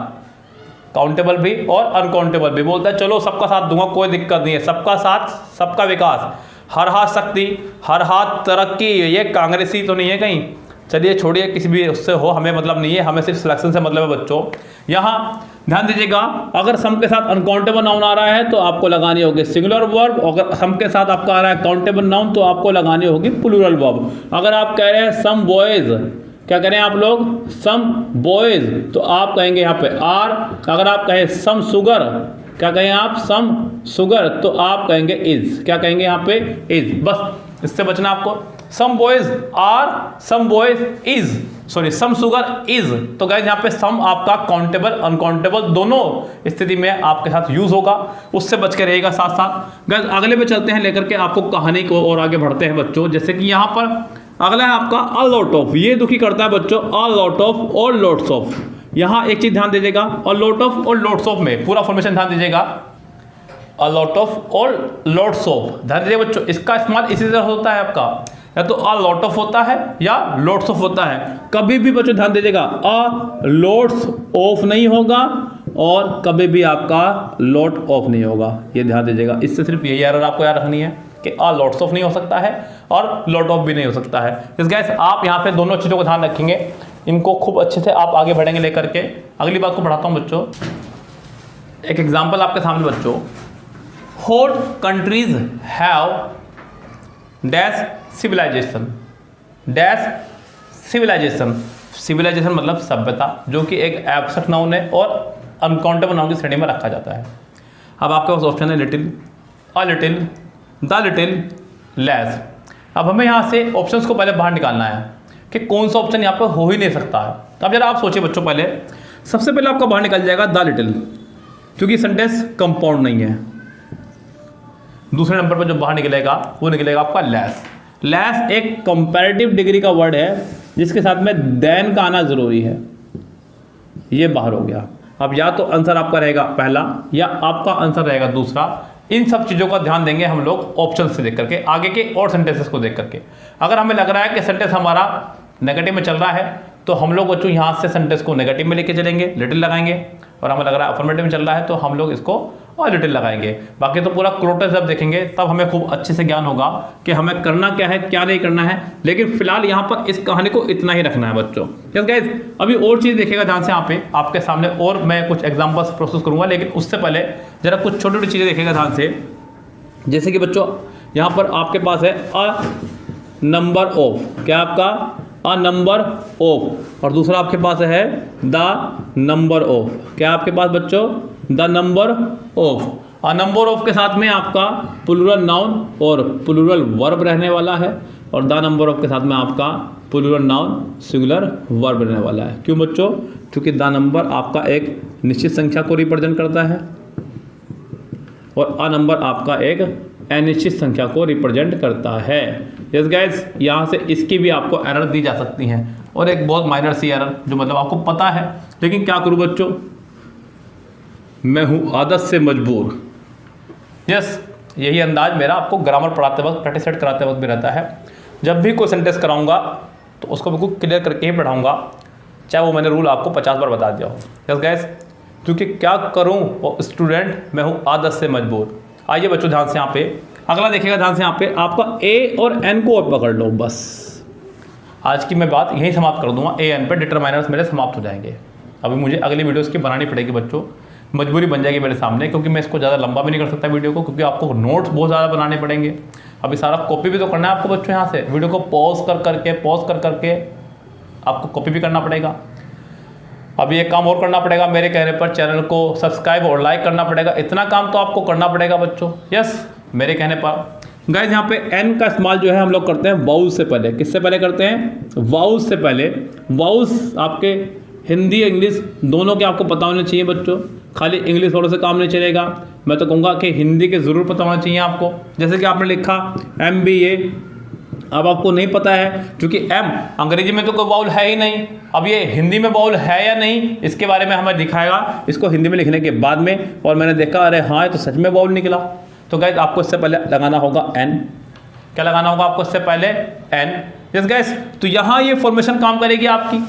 काउंटेबल भी और अनकाउंटेबल भी। बोलता है चलो सबका साथ दूंगा, कोई दिक्कत नहीं है, सबका साथ सबका विकास, हर हाथ शक्ति, हर हाथ तरक्की। ये कांग्रेसी तो नहीं है कहीं। चलिए छोड़िए, किसी भी उससे हो हमें मतलब नहीं है, हमें सिर्फ सिलेक्शन से मतलब है बच्चों। यहाँ ध्यान दीजिएगा, अगर सम के साथ अनकाउंटेबल नाउन आ रहा है तो आपको लगानी होगी सिंगुलर वर्ब। अगर सम के साथ आपका आ रहा है काउंटेबल नाउन तो आपको लगानी होगी प्लूरल वर्ब। अगर आप कह रहे हैं सम बॉयज, क्या कह रहे हैं आप लोग? सम बॉयज, तो आप कहेंगे यहाँ पे आर। अगर आप कहें सम सुगर, क्या कहें आप? सम सुगर, तो आप कहेंगे इज। क्या कहेंगे यहाँ पे? इज। बस इससे बचना आपको। Some boys are, some boys is, sorry some sugar is. तो गाइस यहाँ पे सम आपका काउंटेबल अनकाउंटेबल दोनों स्थिति में आपके साथ यूज होगा, उससे बच के रहेगा। साथ साथ गाइस अगले पे चलते हैं लेकर के आपको कहानी को और आगे बढ़ते हैं बच्चों। जैसे कि यहाँ पर अगला है आपका अ लॉट ऑफ। ये दुखी करता है बच्चों, अ लॉट ऑफ और लॉट्स ऑफ। यहाँ एक चीज ध्यान दीजिएगा, अ लॉट ऑफ और लॉट्स ऑफ में पूरा फॉर्मेशन ध्यान दीजिएगा। अ लॉट ऑफ और लॉट्स ऑफ, ध्यान दीजिए बच्चों, इसका इस्तेमाल इसी तरह होता है आपका, या तो अ लॉट ऑफ होता है या लॉट्स ऑफ होता है। कभी भी बच्चों ध्यान दीजिएगा, अ लॉट्स ऑफ नहीं होगा और कभी भी आपका लॉट ऑफ नहीं होगा। ये ध्यान दीजिएगा, इससे सिर्फ यही एरर आपको याद रखनी है कि अ लॉट्स ऑफ नहीं हो सकता है और लॉट ऑफ भी नहीं हो सकता है। इस गाइस आप यहाँ पे दोनों चीज़ों को ध्यान रखेंगे, इनको खूब अच्छे से आप आगे बढ़ेंगे लेकर के। अगली बात को बढ़ाता हूँ बच्चों। एक एग्जाम्पल आपके सामने बच्चों, what countries have dash civilisation. Dash civilisation. Civilisation मतलब सभ्यता, जो कि एक एब्स्ट्रैक्ट नाउन है और अनकाउंटेबल नाउन की श्रेणी में रखा जाता है। अब आपके पास ऑप्शन है little, a little, the little, less. अब हमें यहाँ से ऑप्शंस को पहले बाहर निकालना है कि कौन सा ऑप्शन यहाँ पर हो ही नहीं सकता है। अब जरा आप सोचिए बच्चों, पहले सबसे पहले आपका बाहर निकल जाएगा द लिटिल, क्योंकि सेंटेंस कंपाउंड नहीं है। दूसरे नंबर पर जो बाहर निकलेगा वो निकलेगा आपका लेस। लेस एक कंपैरेटिव डिग्री का वर्ड है जिसके साथ में देन का आना जरूरी है। ये बाहर हो गया। अब या तो आंसर आपका रहेगा पहला या आपका आंसर रहेगा दूसरा। इन सब चीज़ों का ध्यान देंगे हम लोग ऑप्शन से देख करके, आगे के और सेंटेंसेस को देख करके। अगर हमें लग रहा है कि सेंटेंस हमारा नेगेटिव में चल रहा है तो हम लोग बच्चों यहाँ से सेंटेंस को नेगेटिव में लेके चलेंगे, लिटिल लगाएंगे। और हमें लग रहा है अफर्मेटिव में चल रहा है तो हम लोग इसको और लिटिल लगाएंगे। बाकी तो पूरा क्रोटस जब देखेंगे तब हमें खूब अच्छे से ज्ञान होगा कि हमें करना क्या है क्या नहीं करना है। लेकिन फिलहाल यहाँ पर इस कहानी को इतना ही रखना है बच्चों। यस गाइस, अभी और चीज़ देखिएगा ध्यान से यहाँ पे आपके सामने, और मैं कुछ एग्जाम्पल्स प्रोसेस करूँगा, लेकिन उससे पहले जरा कुछ छोटी छोटी चीज़ें देखिएगा ध्यान से। जैसे कि बच्चों यहाँ पर आपके पास है अ नंबर ऑफ, क्या आपका अ नंबर ऑफ, और दूसरा आपके पास है द नंबर ऑफ, क्या आपके पास बच्चों the number of. A number of के साथ में आपका प्लूरल नाउन और प्लूरल वर्ब रहने वाला है, और द नंबर ऑफ के साथ में आपका प्लूरल नाउन सिंगुलर वर्ब रहने वाला है। क्यों बच्चों? क्योंकि द नंबर आपका एक निश्चित संख्या को रिप्रेजेंट करता है और अ नंबर आपका एक अनिश्चित संख्या को रिप्रेजेंट करता है। यस गाइस, यहाँ से इसकी भी आपको एरर दी जा सकती है, और एक बहुत माइनर सी एरर जो मतलब आपको पता है, लेकिन क्या करूँ बच्चों, मैं हूँ आदत से मजबूर। यस, यही अंदाज मेरा आपको ग्रामर पढ़ाते वक्त, प्रैक्टिस सेट कराते वक्त भी रहता है। जब भी कोई सेंटेंस कराऊंगा तो उसको बिल्कुल क्लियर करके ही पढ़ाऊंगा, चाहे वो मैंने रूल आपको 50 बार बता दिया हो। यस गाइस, क्योंकि क्या करूं वो स्टूडेंट, मैं हूं आदत से मजबूर। आइए बच्चों ध्यान से यहाँ पे अगला देखिएगा, ध्यान से यहाँ पे आपका ए और एन को और पकड़ लो। बस आज की मैं बात यहीं समाप्त कर दूंगा, ए एन पे डिटरमाइनर्स मेरे समाप्त हो जाएंगे। अभी मुझे अगली वीडियोस की बनानी पड़ेगी बच्चों, मजबूरी बन जाएगी मेरे सामने, क्योंकि मैं इसको ज़्यादा लंबा भी नहीं कर सकता वीडियो को, क्योंकि आपको नोट्स बहुत ज़्यादा बनाने पड़ेंगे। अभी सारा कॉपी भी तो करना है आपको बच्चों, यहाँ से वीडियो को पॉज कर करके आपको कॉपी भी करना पड़ेगा। अभी एक काम और करना पड़ेगा, मेरे कहने पर चैनल को सब्सक्राइब और लाइक करना पड़ेगा। इतना काम तो आपको करना पड़ेगा बच्चों। यस, मेरे कहने पर गाइस यहाँ पे एन का इस्तेमाल जो है हम लोग करते हैं वाउल से पहले। किससे पहले करते हैं? वाउल से पहले। वाउल्स आपके हिंदी इंग्लिश दोनों के आपको पता होने चाहिए बच्चों, खाली इंग्लिश वर्ड से काम नहीं चलेगा। मैं तो कहूँगा कि हिंदी के ज़रूर पता होना चाहिए आपको। जैसे कि आपने लिखा MBA, अब आपको नहीं पता है क्योंकि एम अंग्रेजी में तो कोई बाउल है ही नहीं, अब ये हिंदी में बाउल है या नहीं इसके बारे में हमें दिखाएगा इसको हिंदी में लिखने के बाद में। और मैंने देखा अरे हाँ ये तो सच में बाउल निकला। तो गाइस आपको इससे पहले लगाना होगा एन। क्या लगाना होगा आपको इससे पहले? एन। यस गाइस, तो यहाँ ये फॉर्मेशन काम करेगी आपकी,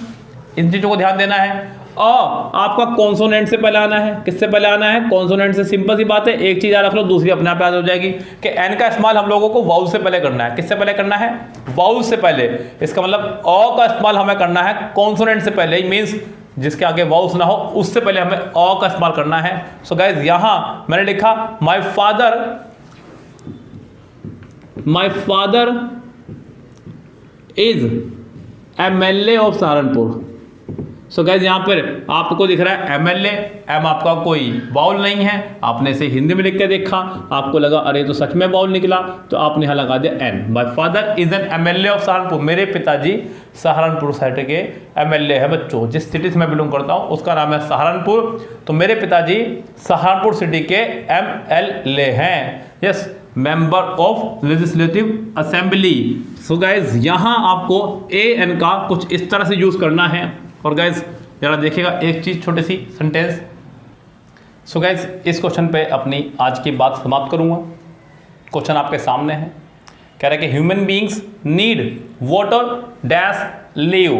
इन चीज़ों को ध्यान देना है। आपका कॉन्सोनेंट से पहले आना है। किससे पहले आना है? कॉन्सोनेंट से। सिंपल सी बात है, एक चीज़ याद रख लो, दूसरी अपने आप याद हो जाएगी कि एन का इस्तेमाल हम लोगों को वाउल से पहले करना है। किससे पहले करना है? वाउल से पहले। इसका मतलब अ का इस्तेमाल हमें करना है कॉन्सोनेंट से पहले, मीन्स जिसके आगे वाउल्स ना हो उससे पहले हमें अ का इस्तेमाल करना है। सो गाइज यहाँ मैंने लिखा माई father is MLA of Saharanpur. So guys यहाँ पर आपको दिख रहा है MLA, एम आपका कोई बाउल नहीं है, आपने इसे हिंदी में लिख के देखा, आपको लगा अरे तो सच में बाउल निकला, तो आपने यहाँ लगा दिया an. My father is an MLA of Saharanpur. मेरे पिताजी सहारनपुर साइड के MLA है बच्चों। जिस सिटी से मैं बिलोंग करता हूँ उसका नाम है सहारनपुर, तो मेरे पिताजी सहारनपुर सिटी के MLA हैं। Yes, member of legislative assembly. So guys यहाँ आपको AN का कुछ इस तरह से यूज करना है। और गाइज जरा देखिएगा एक चीज, छोटी सी सेंटेंस। सो गाइज इस क्वेश्चन पे अपनी आज की बात समाप्त करूंगा। क्वेश्चन आपके सामने है, कह रहे कि human beings need water dash live.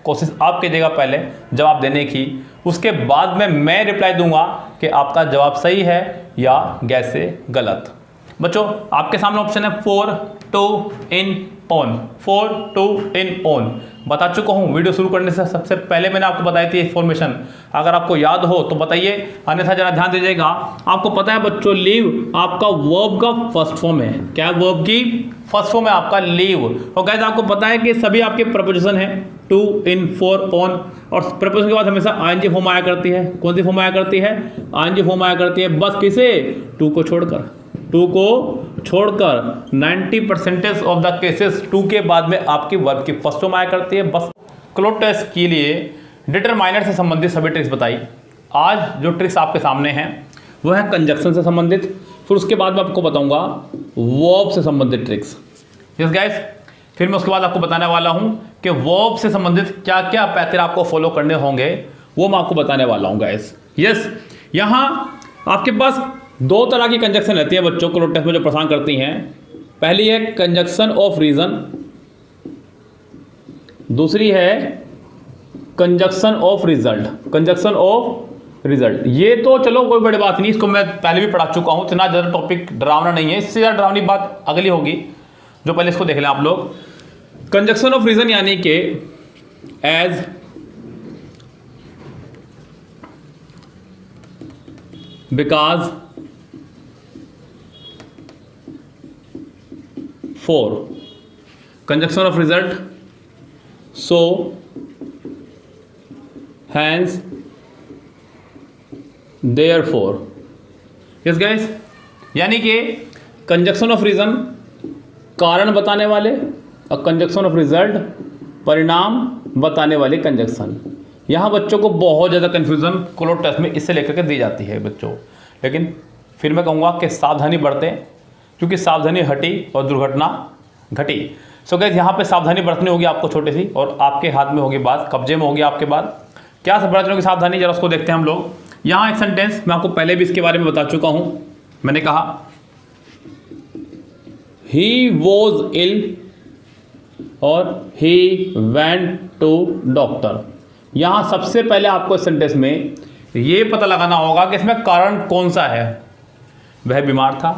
कोशिश आप कीजिएगा पहले जवाब देने की, उसके बाद में मैं रिप्लाई दूंगा कि आपका जवाब सही है या गैसे गलत। बच्चों आपके सामने ऑप्शन है 4 2 in on। 4 2 in on बता चुका हूँ वीडियो शुरू करने से सबसे पहले मैंने आपको बताई थी इन्फॉर्मेशन। अगर आपको याद हो तो बताइए, अन्यथा जरा ध्यान दीजिएगा। आपको पता है बच्चों लीव आपका वर्ब का फर्स्ट फॉर्म है। क्या वर्ब की फर्स्ट फॉर्म है आपका? लीव। और गाइस आपको पता है कि सभी आपके प्रपोजिशन है 2 in 4 on, और प्रपोजिशन के बाद हमेशा ING फॉर्म आया करती है। कौन सी फॉर्म आया करती है? ING फॉर्म आया करती है। बस किसे? 2 को छोड़कर। 2 को छोड़कर 90% ऑफ द केसेस 2 के बाद में आपकी वर्ब की फर्स्ट फॉर्म आया करती है। बस क्लोज टेस्ट के लिए डिटरमाइनर से संबंधित सभी ट्रिक्स बताई। आज जो ट्रिक्स आपके सामने हैं वो है कंजक्शन से संबंधित, फिर उसके बाद मैं आपको बताऊंगा वर्ब से संबंधित ट्रिक्स। यस गाइस, फिर मैं उसके बाद आपको बताने वाला हूं कि वर्ब से संबंधित क्या क्या पैटर्न आपको फॉलो करने होंगे, वो मैं आपको बताने वाला हूं गाइस। यस, यहां आपके पास 2 तरह की कंजक्शन रहती है बच्चों को टेस्ट में जो परेशान करती हैं। पहली है कंजक्शन ऑफ रीजन, दूसरी है conjunction of result. Conjunction of result, ये तो चलो कोई बड़ी बात नहीं, इसको मैं पहले भी पढ़ा चुका हूं, इतना ज़्यादा टॉपिक डरावना नहीं है। इससे ज़्यादा डरावनी बात अगली होगी, जो पहले इसको देख लें आप लोग। कंजक्शन ऑफ रीजन यानी कि as because for. Conjunction of result, so hence, therefore. Yes guys, यानी कि कंजक्शन ऑफ रीजन कारण बताने वाले और कंजक्शन ऑफ रिजल्ट परिणाम बताने वाले कंजक्शन। यहाँ बच्चों को बहुत ज़्यादा कन्फ्यूज़न क्लोज टेस्ट में इससे लेकर के दी जाती है बच्चों, लेकिन फिर मैं कहूँगा कि सावधानी बरतें, क्योंकि सावधानी हटी और दुर्घटना घटी। सो गाइस, यहाँ पे सावधानी बरतनी होगी आपको छोटी सी, और आपके हाथ में होगी बात, कब्जे में होगी आपके बात। क्या बरतने होगी सावधानी, जरा उसको देखते हैं हम लोग। यहाँ एक सेंटेंस मैं आपको पहले भी इसके बारे में बता चुका हूँ। मैंने कहा ही वॉज इल और ही वेंट टू डॉक्टर। यहाँ सबसे पहले आपको इस सेंटेंस में ये पता लगाना होगा कि इसमें कारण कौन सा है। वह बीमार था,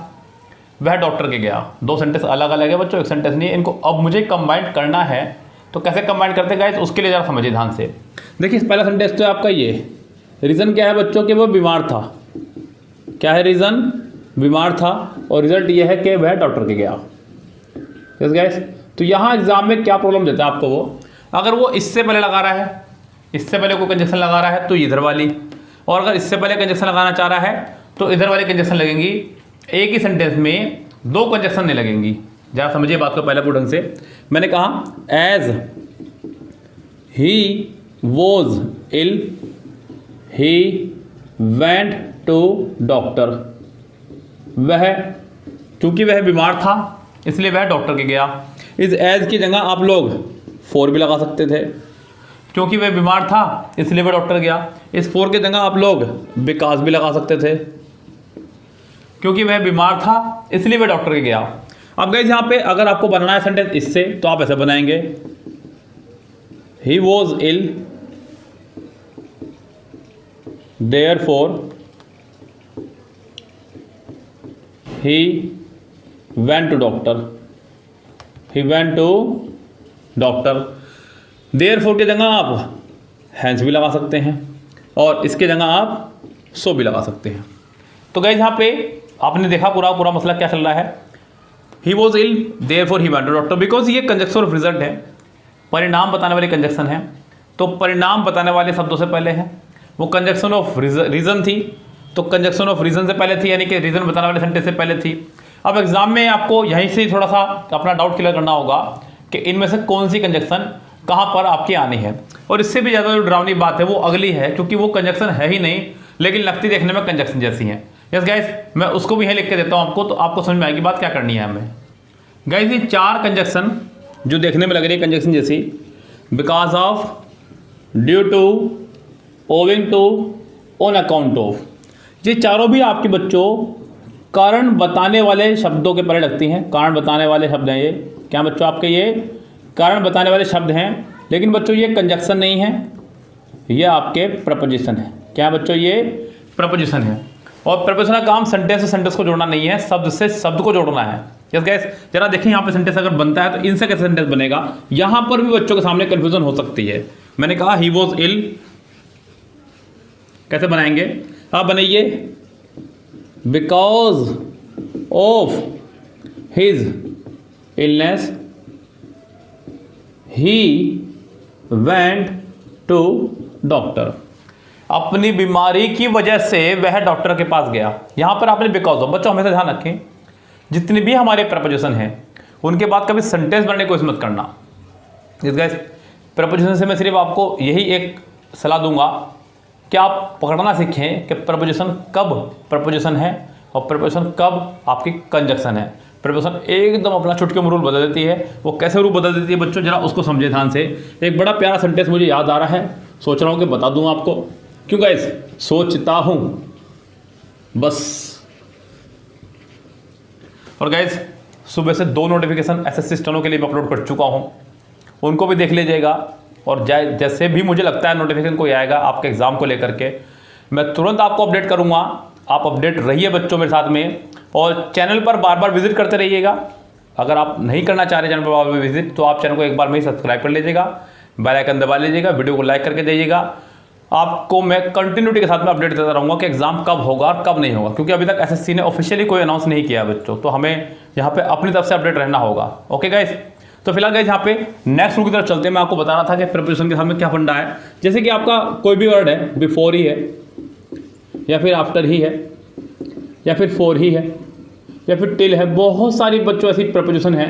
वह डॉक्टर के गया। दो सेंटेंस अलग अलग है बच्चों, एक सेंटेंस नहीं है। इनको अब मुझे कंबाइन करना है, तो कैसे कंबाइन करते गाइस, उसके लिए जरा समझिए ध्यान से। देखिए पहला सेंटेंस तो आपका ये रीज़न क्या है बच्चों कि वो बीमार था। क्या है रीज़न? बीमार था, और रिजल्ट ये है कि वह डॉक्टर के गया। यस गाइस, तो यहाँ एग्जाम में क्या प्रॉब्लम देता है आपको वो, अगर वो इससे पहले लगा रहा है, इससे पहले कोई कंजक्शन लगा रहा है तो इधर वाली, और अगर इससे पहले कंजक्शन लगाना चाह रहा है तो इधर वाली कंजक्शन लगेंगी। एक ही सेंटेंस में दो कंजक्शन नहीं लगेंगी। जरा समझिए बात को पहले पूर्ण ढंग से। मैंने कहा as he was ill he went to doctor. वह, चूंकि वह बीमार था इसलिए वह डॉक्टर के गया। इस एज की जगह आप लोग फॉर भी लगा सकते थे, क्योंकि वह बीमार था इसलिए वह डॉक्टर गया। इस फॉर की जगह आप लोग बिकॉज भी लगा सकते थे, क्योंकि वह बीमार था इसलिए वह डॉक्टर के गया। अब गाइस यहाँ पे अगर आपको बनाना है सेंटेंस इससे, तो आप ऐसे बनाएंगे he was ill therefore he went to doctor. He went to doctor. Therefore की जगह आप हैंस भी लगा सकते हैं, और इसके जगह आप सो भी लगा सकते हैं। तो गाइस यहाँ पे आपने देखा पूरा मसला क्या चल रहा है। He was ill therefore he went to doctor, because ये कंजक्शन ऑफ रिजल्ट है, परिणाम बताने वाले कंजक्शन है। तो परिणाम बताने वाले शब्दों से पहले है, वो कंजक्शन ऑफ रीजन थी, तो कंजक्शन ऑफ रीजन से पहले थी, यानी कि रीजन बताने वाले सेंटेंस से पहले थी। अब एग्जाम में आपको यहीं से थोड़ा सा अपना डाउट क्लियर करना होगा कि इनमें से कौन सी कंजक्शन कहाँ पर आपकी आनी है। और इससे भी ज़्यादा जो डरावनी बात है वो अगली है, क्योंकि वो कंजक्शन है ही नहीं, लेकिन लगती देखने में कंजक्शन जैसी हैं। यस गाइस, मैं उसको भी यहीं लिख के देता हूँ आपको, तो आपको समझ में आएगी बात क्या करनी है हमें। गाइस ये चार कंजक्शन जो देखने में लग रही है कंजक्शन जैसी, because of, due to, owing to, on account of, ये चारों भी आपके बच्चों कारण बताने वाले शब्दों के पहले लगती हैं। कारण बताने वाले शब्द हैं ये। क्या बच्चों आपके ये कारण बताने वाले शब्द हैं, लेकिन बच्चों ये कंजक्शन नहीं है, ये आपके प्रपोजिशन है। क्या बच्चों ये प्रपोजिशन है, और प्रपोजिशन का काम सेंटेंस से सेंटेंस को जोड़ना नहीं है, शब्द से शब्द को जोड़ना है। यस गाइस, जरा देखिए यहाँ पे सेंटेंस अगर बनता है तो इनसे कैसे सेंटेंस बनेगा। यहाँ पर भी बच्चों के सामने कन्फ्यूजन हो सकती है। मैंने कहा ही वॉज इल, कैसे बनाएंगे आप? बनाइए because of his illness he went to doctor. अपनी बीमारी की वजह से वह डॉक्टर के पास गया। यहां पर आपने बिकॉज ऑफ, बच्चों हमेशा ध्यान रखें, जितने भी हमारे प्रपोजिशन हैं उनके बाद कभी सेंटेंस बनने की कोशिश मत करना। इस गाइस, प्रपोजिशन से मैं सिर्फ आपको यही एक सलाह दूंगा कि आप पकड़ना सीखें कि प्रपोजिशन कब प्रपोजिशन है और प्रपोजिशन कब आपकी कंजक्शन है। प्रपोजिशन एकदम अपना चुटकी में रूल बदल देती है। वो कैसे रूल बदल देती है बच्चों, जरा उसको समझे ध्यान से। एक बड़ा प्यारा सेंटेंस मुझे याद आ रहा है, सोच रहा हूँ कि बता दूँ आपको। क्यों गाइस? सोचता हूँ बस। और गाइस, सुबह से 2 नोटिफिकेशन एसएससी स्टेनो के लिए मैं अपलोड कर चुका हूँ, उनको भी देख लीजिएगा। और जैसे भी मुझे लगता है नोटिफिकेशन कोई आएगा आपके एग्ज़ाम को लेकर के, मैं तुरंत आपको अपडेट करूँगा। आप अपडेट रहिए बच्चों मेरे साथ में, और चैनल पर बार बार विजिट करते रहिएगा। अगर आप नहीं करना चाह रहे चैनल पर बार बार विजिट, तो आप चैनल को एक बार में ही सब्सक्राइब कर लीजिएगा, बेल आइकन दबा लीजिएगा, वीडियो को लाइक करके दीजिएगा। आपको मैं कंटिन्यूटी के साथ में अपडेट देता रहूँगा कि एग्ज़ाम कब होगा और कब नहीं होगा, क्योंकि अभी तक एसएससी ने ऑफिशियली कोई अनाउंस नहीं किया है बच्चों, तो हमें यहाँ पे अपनी तरफ से अपडेट रहना होगा। ओके गाइस, तो फिलहाल गाइस यहाँ पे नेक्स्ट रूल की तरफ चलते हैं। मैं आपको बता रहा था कि प्रीपोजिशन के साथ में क्या फंडा है। जैसे कि आपका कोई भी वर्ड है, बिफोर ही है या फिर आफ्टर ही है या फिर फॉर ही है या फिर टिल है, बहुत सारी बच्चों ऐसी प्रीपोजिशन है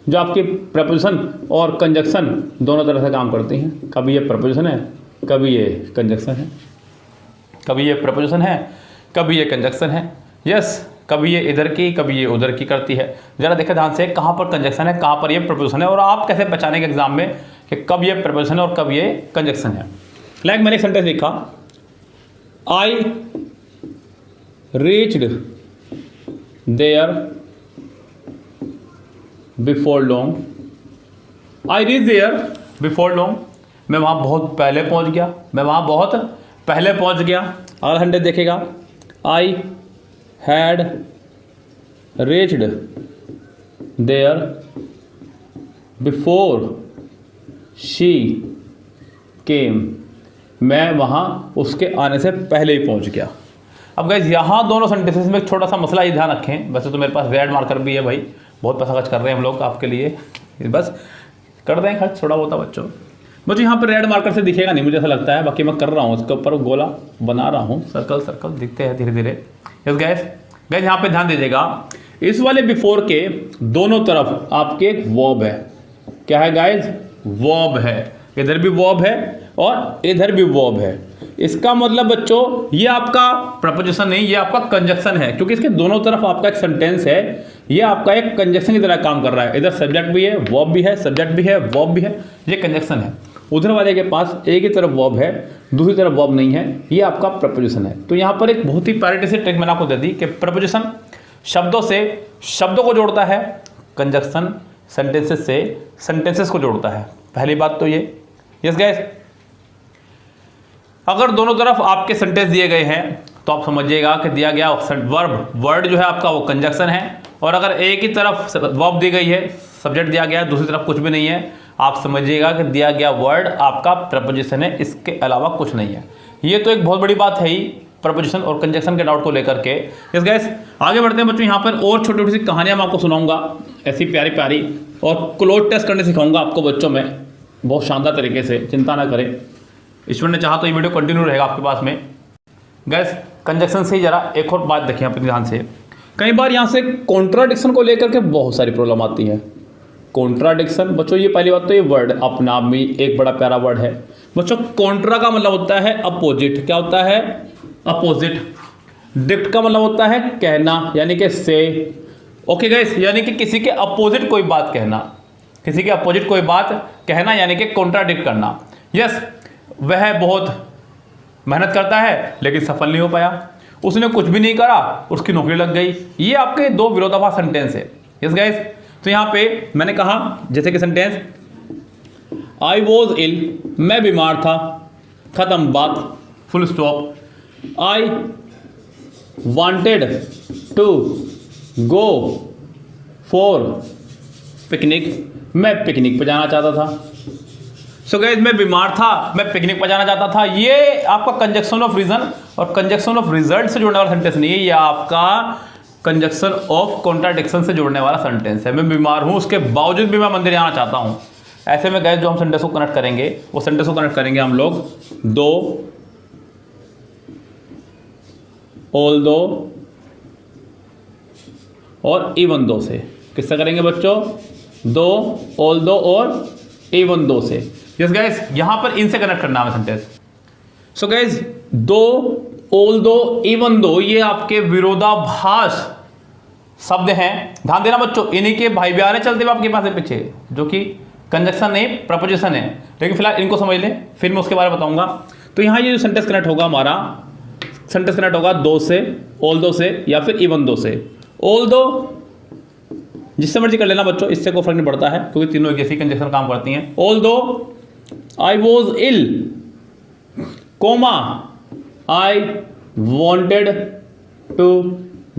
जो आपके प्रीपोजिशन और कंजक्शन दोनों तरह से काम करती हैं। कभी ये प्रीपोजिशन है, कभी ये कंजक्शन है, कभी ये प्रीपोजिशन है, कभी ये कंजक्शन है। यस, कभी ये इधर की, कभी ये उधर की करती है। ज़रा देखें ध्यान से, कहाँ पर कंजक्शन है, कहाँ पर ये प्रीपोजिशन है, और आप कैसे पहचानेंगे एग्जाम में कि कब ये प्रीपोजिशन है और कब ये कंजक्शन है। लाइक मैंने एक सेंटेंस लिखा, I reached there before long. I reach there before long, मैं वहाँ बहुत पहले पहुँच गया, मैं वहाँ बहुत पहले पहुँच गया। अगला सेंटेंस देखेगा, I had reached there before she came, मैं वहाँ उसके आने से पहले ही पहुँच गया। अब गाइस यहाँ दोनों सेंटेंसेस में एक छोटा सा मसला, ये ध्यान रखें। वैसे तो मेरे पास रेड मार्कर भी है भाई, बहुत पैसा खर्च कर रहे हैं हम लोग आपके लिए, बस कर दें खर्च थोड़ा बहुत बच्चों। मुझे यहाँ पर रेड मार्कर से दिखेगा नहीं मुझे ऐसा लगता है, बाकी मैं कर रहा हूँ, उसके ऊपर गोला बना रहा हूँ, सर्कल सर्कल दिखते हैं धीरे धीरे। यस गाइस, गाइस यहाँ पे ध्यान दीजिएगा, इस वाले बिफोर के दोनों तरफ आपके एक वर्ब है। क्या है गाइस? वर्ब है। इधर भी वर्ब है और इधर भी वर्ब है। इसका मतलब बच्चों ये आपका प्रपोजिशन नहीं, ये आपका कंजक्शन है, क्योंकि इसके दोनों तरफ आपका एक सेंटेंस है, ये आपका एक कंजक्शन की तरह काम कर रहा है। इधर सब्जेक्ट भी है, वर्ब भी है, सब्जेक्ट भी है, वर्ब भी है, ये कंजक्शन है। उधर वाले के पास एक ही तरफ वर्ब है, दूसरी तरफ वर्ब नहीं है, ये आपका प्रपोजिशन है। तो यहाँ पर एक बहुत ही प्यारी सी ट्रिक मैंने आपको दे दी कि प्रपोजिशन शब्दों से शब्दों को जोड़ता है, कंजक्शन सेंटेंसेस से सेंटेंसेस को जोड़ता है। पहली बात तो ये। यस गाइस, अगर दोनों तरफ आपके सेंटेंस दिए गए हैं तो आप समझिएगा कि दिया गया वर्ड जो है आपका वो कंजक्शन है, और अगर एक ही तरफ वर्ब दी गई है, सब्जेक्ट दिया गया है, दूसरी तरफ कुछ भी नहीं है, आप समझिएगा कि दिया गया वर्ड आपका प्रपोजिशन है, इसके अलावा कुछ नहीं है। ये तो एक बहुत बड़ी बात है ही प्रपोजिशन और कंजक्शन के डाउट को लेकर के। यस गाइस, आगे बढ़ते हैं बच्चों। यहाँ पर और छोटी छोटी सी कहानियाँ मैं आपको सुनाऊंगा, ऐसी प्यारी प्यारी, और क्लोज टेस्ट करने सिखाऊंगा आपको बच्चों में बहुत शानदार तरीके से, चिंता ना करें। ईश्वर ने चाहा तो ये वीडियो कंटिन्यू रहेगा आपके पास में। गैस, कंजक्शन से ही जरा एक और बात देखिए अपने ध्यान से। कई बार यहाँ से कॉन्ट्राडिक्शन को लेकर के बहुत सारी प्रॉब्लम आती है। कॉन्ट्राडिक्शन बच्चों, ये पहली बात तो ये वर्ड अपने आप में एक बड़ा प्यारा वर्ड है बच्चों। कॉन्ट्रा का मतलब होता है अपोजिट। क्या होता है? अपोजिट। डिक्ट का मतलब होता है कहना, यानी कि से। ओके गाइस, यानी कि किसी के अपोजिट कोई बात कहना, किसी के अपोजिट कोई बात कहना, यानी कि कॉन्ट्राडिक्ट करना। यस, वह बहुत मेहनत करता है लेकिन सफल नहीं हो पाया, उसने कुछ भी नहीं करा, उसकी नौकरी लग गई। ये आपके दो विरोधाभास सेंटेंस है। यस गाइस, तो यहाँ पे मैंने कहा जैसे कि सेंटेंस, आई वॉज इल, मैं बीमार था, खत्म बात, full stop. I wanted to go for picnic, मैं पिकनिक पर जाना चाहता था। सो गाइस, मैं बीमार था, मैं पिकनिक पर जाना चाहता था। ये आपका कंजक्शन ऑफ रीजन और कंजक्शन ऑफ रिजल्ट से जुड़ने वाला सेंटेंस नहीं है, ये आपका कंजक्शन ऑफ कॉन्ट्राडिक्शन से जुड़ने वाला सेंटेंस है। मैं बीमार हूं, उसके बावजूद भी मैं मंदिर जाना चाहता हूं। ऐसे में गाइस जो हम सेंटेंस को कनेक्ट करेंगे, वो सेंटेंस को कनेक्ट करेंगे हम लोग दो, ऑल दो और इवन दो से। किससे करेंगे बच्चों? दो, ऑल दो और इवन दो से। यस गाइस, यहां पर इनसे कनेक्ट करना है सेंटेंस। सो गाइस, दो, ऑल दो, इवन दो, ये आपके विरोधाभास शब्द हैं। ध्यान देना बच्चों, इन्हीं के भाई बयान चलते हुए आपके पास है पीछे, जो कि कंजक्शन नहीं प्रपोजिशन है। लेकिन फिलहाल इनको समझ लें, फिर मैं उसके बारे में बताऊंगा। तो यहाँ ये जो सेंटेंस कनेक्ट होगा हमारा, सेंटेंस कनेक्ट होगा दो से, ऑल दो से या फिर इवन दो से। ऑल दो जिससे मर्जी कर लेना बच्चों, इससे कोई फर्क नहीं पड़ता है, क्योंकि तीनों एक जैसी कंजक्शन काम करती हैं। Although I was ill, comma I wanted to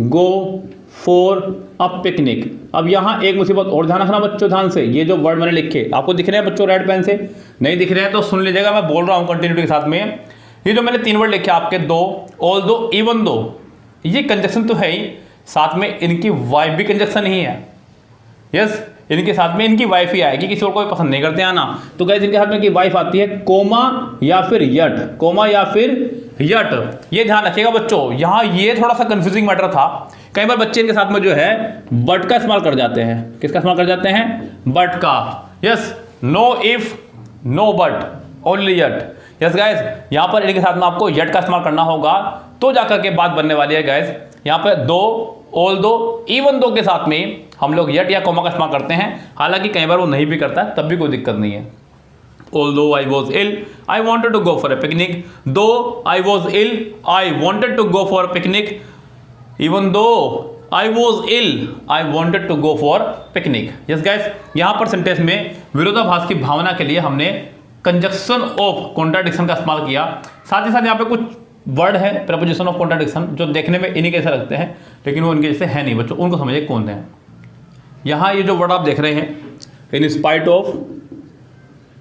go for a picnic. अब यहाँ एक मुसीबत और ध्यान रखना बच्चों, ध्यान से। ये जो वर्ड मैंने लिखे आपको दिख रहे हैं बच्चों रेड पेन से? नहीं दिख रहे हैं तो सुन लीजिएगा, मैं बोल रहा हूँ कंटिन्यूटी के साथ में। ये जो मैंने तीन वर्ड लिखे आपके, दो, ऑल दो, इवन दो, ये कंजक्शन तो है ही, साथ में इनकी वाइफ भी कंजक्शन ही है। यस, इनके साथ में इनकी वाइफ ही आएगी, किसी और कोई पसंद नहीं करते आना। तो गाइस इनके साथ में इनकी वाइफ आती है, कोमा या फिर यट, कोमा या फिर यट। ये ध्यान रखिएगा बच्चों, यहाँ ये थोड़ा सा कंफ्यूजिंग मैटर था। कई बार बच्चे इनके साथ में जो है बट का इस्तेमाल कर जाते हैं। किसका इस्तेमाल कर जाते हैं? बट का। Yes, no if, no but, only yet. Yes guys, यहाँ पर इनके साथ में आपको यट का इस्तेमाल करना होगा, तो जाकर के बात बनने वाली है गाइस। यहाँ पे दो, ऑल दो, इवन दो के साथ में हम लोग यट या कोमा का इस्तेमाल करते हैं। हालांकि कई बार वो नहीं भी करता है, तब भी कोई दिक्कत नहीं है। Although I was ill, I wanted to go for a picnic. Though I was ill, I wanted to go for a picnic. Even though I was ill, I wanted to go for picnic. Yes guys, यहाँ पर sentence में विरोधाभास की भावना के लिए हमने conjunction of contradiction का इस्तेमाल किया। साथ ही साथ यहाँ पे कुछ वर्ड है प्रपोजिशन ऑफ कॉन्ट्राडिक्शन जो देखने में इन्हीं कैसे लगते हैं, लेकिन वो इनके जैसे है नहीं बच्चों, उनको समझिए कौन है। यहाँ ये जो वर्ड आप देख रहे हैं, इन spite of,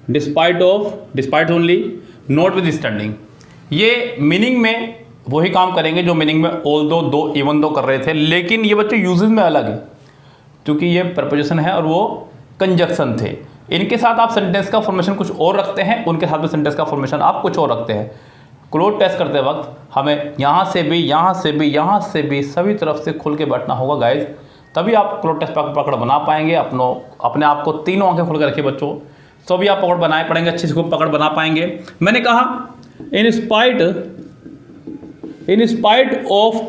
despite of, despite only, not with standing, ये मीनिंग में वही काम करेंगे जो मीनिंग में ऑल दो, दो, इवन दो कर रहे थे, लेकिन ये बच्चों यूजेस में अलग है, क्योंकि ये प्रपोजिशन है और वो कंजक्शन थे। इनके साथ आप सेंटेंस का फॉर्मेशन कुछ और रखते हैं, उनके साथ में सेंटेंस का फॉर्मेशन आप कुछ और रखते हैं। क्लोज टेस्ट करते वक्त हमें यहाँ से भी, यहाँ से भी, यहाँ से भी सभी तरफ से खुल के बैठना होगा गाइज, तभी आप क्लोज टेस्ट पकड़ बना पाएंगे। अपने आप को तीनों आंखें खोल कर रखिए बच्चों, तो भी आप पकड़ बनाए पड़ेंगे, अच्छे से पकड़ बना पाएंगे। मैंने कहा in spite of